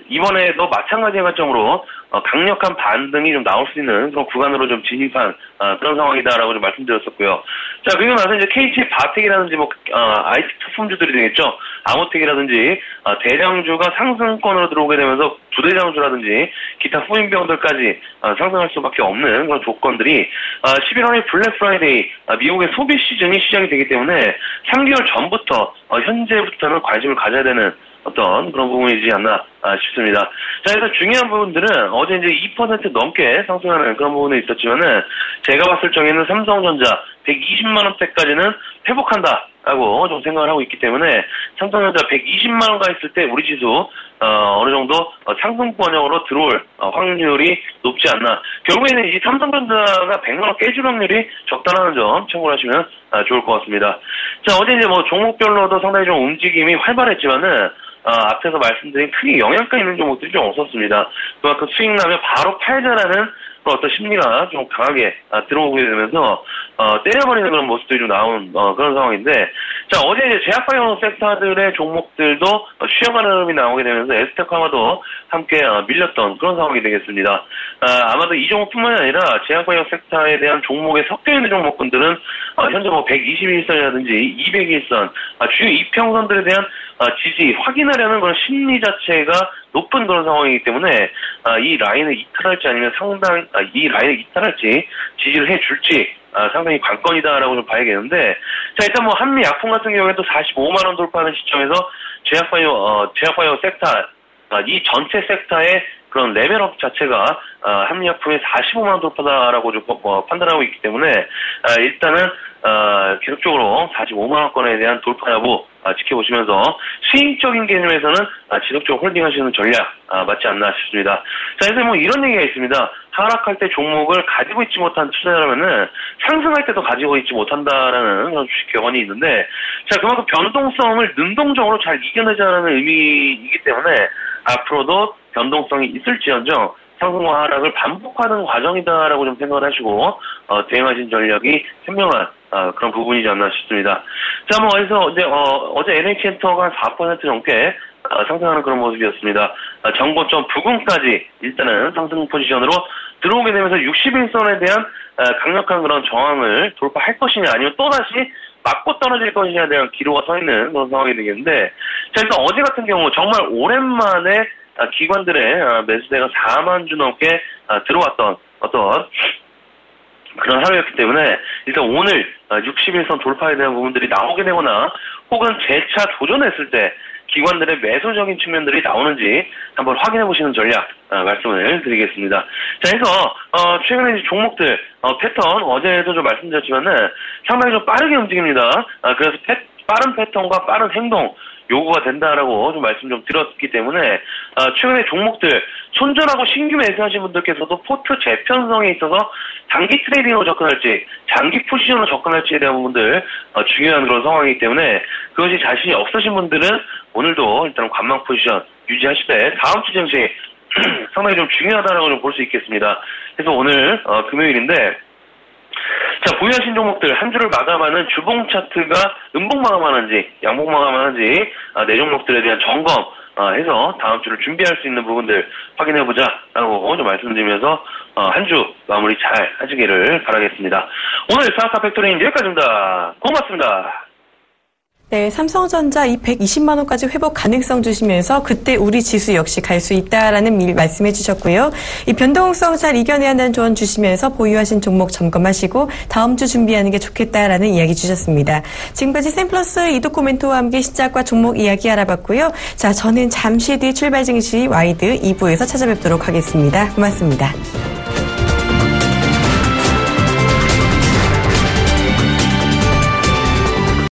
이번에도 마찬가지의 관점으로 강력한 반등이 좀 나올 수 있는 그런 구간으로 좀 진입한 그런 상황이다라고 좀 말씀드렸었고요. 자, 그리고 나서 이제 KT 바텍이라든지 IT 투품주들이 되겠죠. 아모텍이라든지 대장주가 상승권으로 들어오게 되면서 부대장주라든지 기타 후임병들까지 상승할 수밖에 없는 그런 조건들이 11월의 블랙 프라이데이 미국의 소비 시즌이 시작이 되기 때문에 3개월 전부터 현재부터는 관심을 가져야 되는 어떤 그런 부분이지 않나 싶습니다. 자, 그래서 중요한 부분들은 어제 이제 2% 넘게 상승하는 그런 부분이 있었지만은 제가 봤을 적에는 삼성전자 120만 원대까지는 회복한다라고 좀 생각을 하고 있기 때문에 삼성전자 120만 원가 있을 때 우리 지수 어느 정도 상승권역으로 들어올 확률이 높지 않나. 결국에는 이 삼성전자가 100만 원 깨질 확률이 적다라는 점 참고를 하시면 좋을 것 같습니다. 자, 어제 이제 종목별로도 상당히 좀 움직임이 활발했지만은 앞에서 말씀드린 크게 영향가 있는 종목들이 좀 없었습니다. 그만큼 수익 나면 바로 팔자라는 어떤 심리가 좀 강하게 들어오게 되면서 때려버리는 그런 모습들이 좀 나온 그런 상황인데, 자, 어제 이제 제약바이오 섹터들의 종목들도 쉬어가는 흐름이 나오게 되면서 에스테카마도 함께 밀렸던 그런 상황이 되겠습니다. 아마도 이 종목뿐만이 아니라 제약바이오 섹터에 대한 종목에 섞여 있는 종목군들은 현재 121선이라든지 201선 주요 이평선들에 대한 지지 확인하려는 그런 심리 자체가 높은 그런 상황이기 때문에 이 라인을 이탈할지 아니면 이 라인을 이탈할지 지지를 해줄지 상당히 관건이다라고 좀 봐야겠는데, 자, 일단 한미 약품 같은 경우에도 45만 원 돌파하는 시점에서 제약바이오 섹터 이 전체 섹터의 그런 레벨업 자체가 한미약품의 45만 원 돌파다라고 좀 판단하고 있기 때문에 일단은 계속적으로 45만 원권에 대한 돌파 여부 지켜보시면서 수익적인 개념에서는 지속적으로 홀딩하시는 전략 맞지 않나 싶습니다. 자, 그래서 이런 얘기가 있습니다. 하락할 때 종목을 가지고 있지 못한 투자자라면은 상승할 때도 가지고 있지 못한다라는 그런 주식 교훈이 있는데, 자, 그만큼 변동성을 능동적으로 잘 이겨내자는 의미이기 때문에 앞으로도 변동성이 있을지언정 상승과 하락을 반복하는 과정이다라고 좀 생각을 하시고 대응하신 전략이 현명한 그런 부분이지 않나 싶습니다. 자, 그래서 이제 어제 NH엔터가 한 4% 넘게 상승하는 그런 모습이었습니다. 정고점 부근까지 일단은 상승 포지션으로 들어오게 되면서 61선에 대한 강력한 그런 저항을 돌파할 것이냐 아니면 또다시 맞고 떨어질 것이냐에 대한 기로가 서 있는 그런 상황이 되겠는데, 자, 일단 어제 같은 경우 정말 오랜만에 기관들의 매수대가 4만 주 넘게 들어왔던 어떤 그런 하루였기 때문에 일단 오늘 61선 돌파에 대한 부분들이 나오게 되거나 혹은 재차 도전했을 때 기관들의 매수적인 측면들이 나오는지 한번 확인해 보시는 전략 말씀을 드리겠습니다. 자, 해서 최근에 종목들 패턴 어제도 좀 말씀드렸지만은 상당히 좀 빠르게 움직입니다. 그래서 빠른 패턴과 빠른 행동 요구가 된다라고 좀 말씀 좀 드렸기 때문에 최근에 종목들 손절하고 신규 매수하신 분들께서도 포트 재편성에 있어서 단기 트레이딩으로 접근할지 장기 포지션으로 접근할지에 대한 부분들 중요한 그런 상황이기 때문에 그것이 자신이 없으신 분들은 오늘도 일단 관망 포지션 유지하실 때 다음 주 증시 상당히 좀 중요하다라고 좀 볼 수 있겠습니다. 그래서 오늘 금요일인데, 자, 보유하신 종목들 한 주를 마감하는 주봉 차트가 음봉 마감하는지 양봉 마감하는지 네 종목들에 대한 점검 해서 다음 주를 준비할 수 있는 부분들 확인해보자라고 좀 말씀드리면서 한 주 마무리 잘 하시기를 바라겠습니다. 오늘 스타트업 팩토리는 여기까지입니다. 고맙습니다.
네, 삼성전자 이 120만 원까지 회복 가능성 주시면서 그때 우리 지수 역시 갈 수 있다라는 말씀해 주셨고요. 이 변동성 잘 이겨내야 한다는 조언 주시면서 보유하신 종목 점검하시고 다음 주 준비하는 게 좋겠다라는 이야기 주셨습니다. 지금까지 샘플러스 이덕호 멘토와 함께 시작과 종목 이야기 알아봤고요. 자, 저는 잠시 뒤 출발 증시 와이드 2부에서 찾아뵙도록 하겠습니다. 고맙습니다.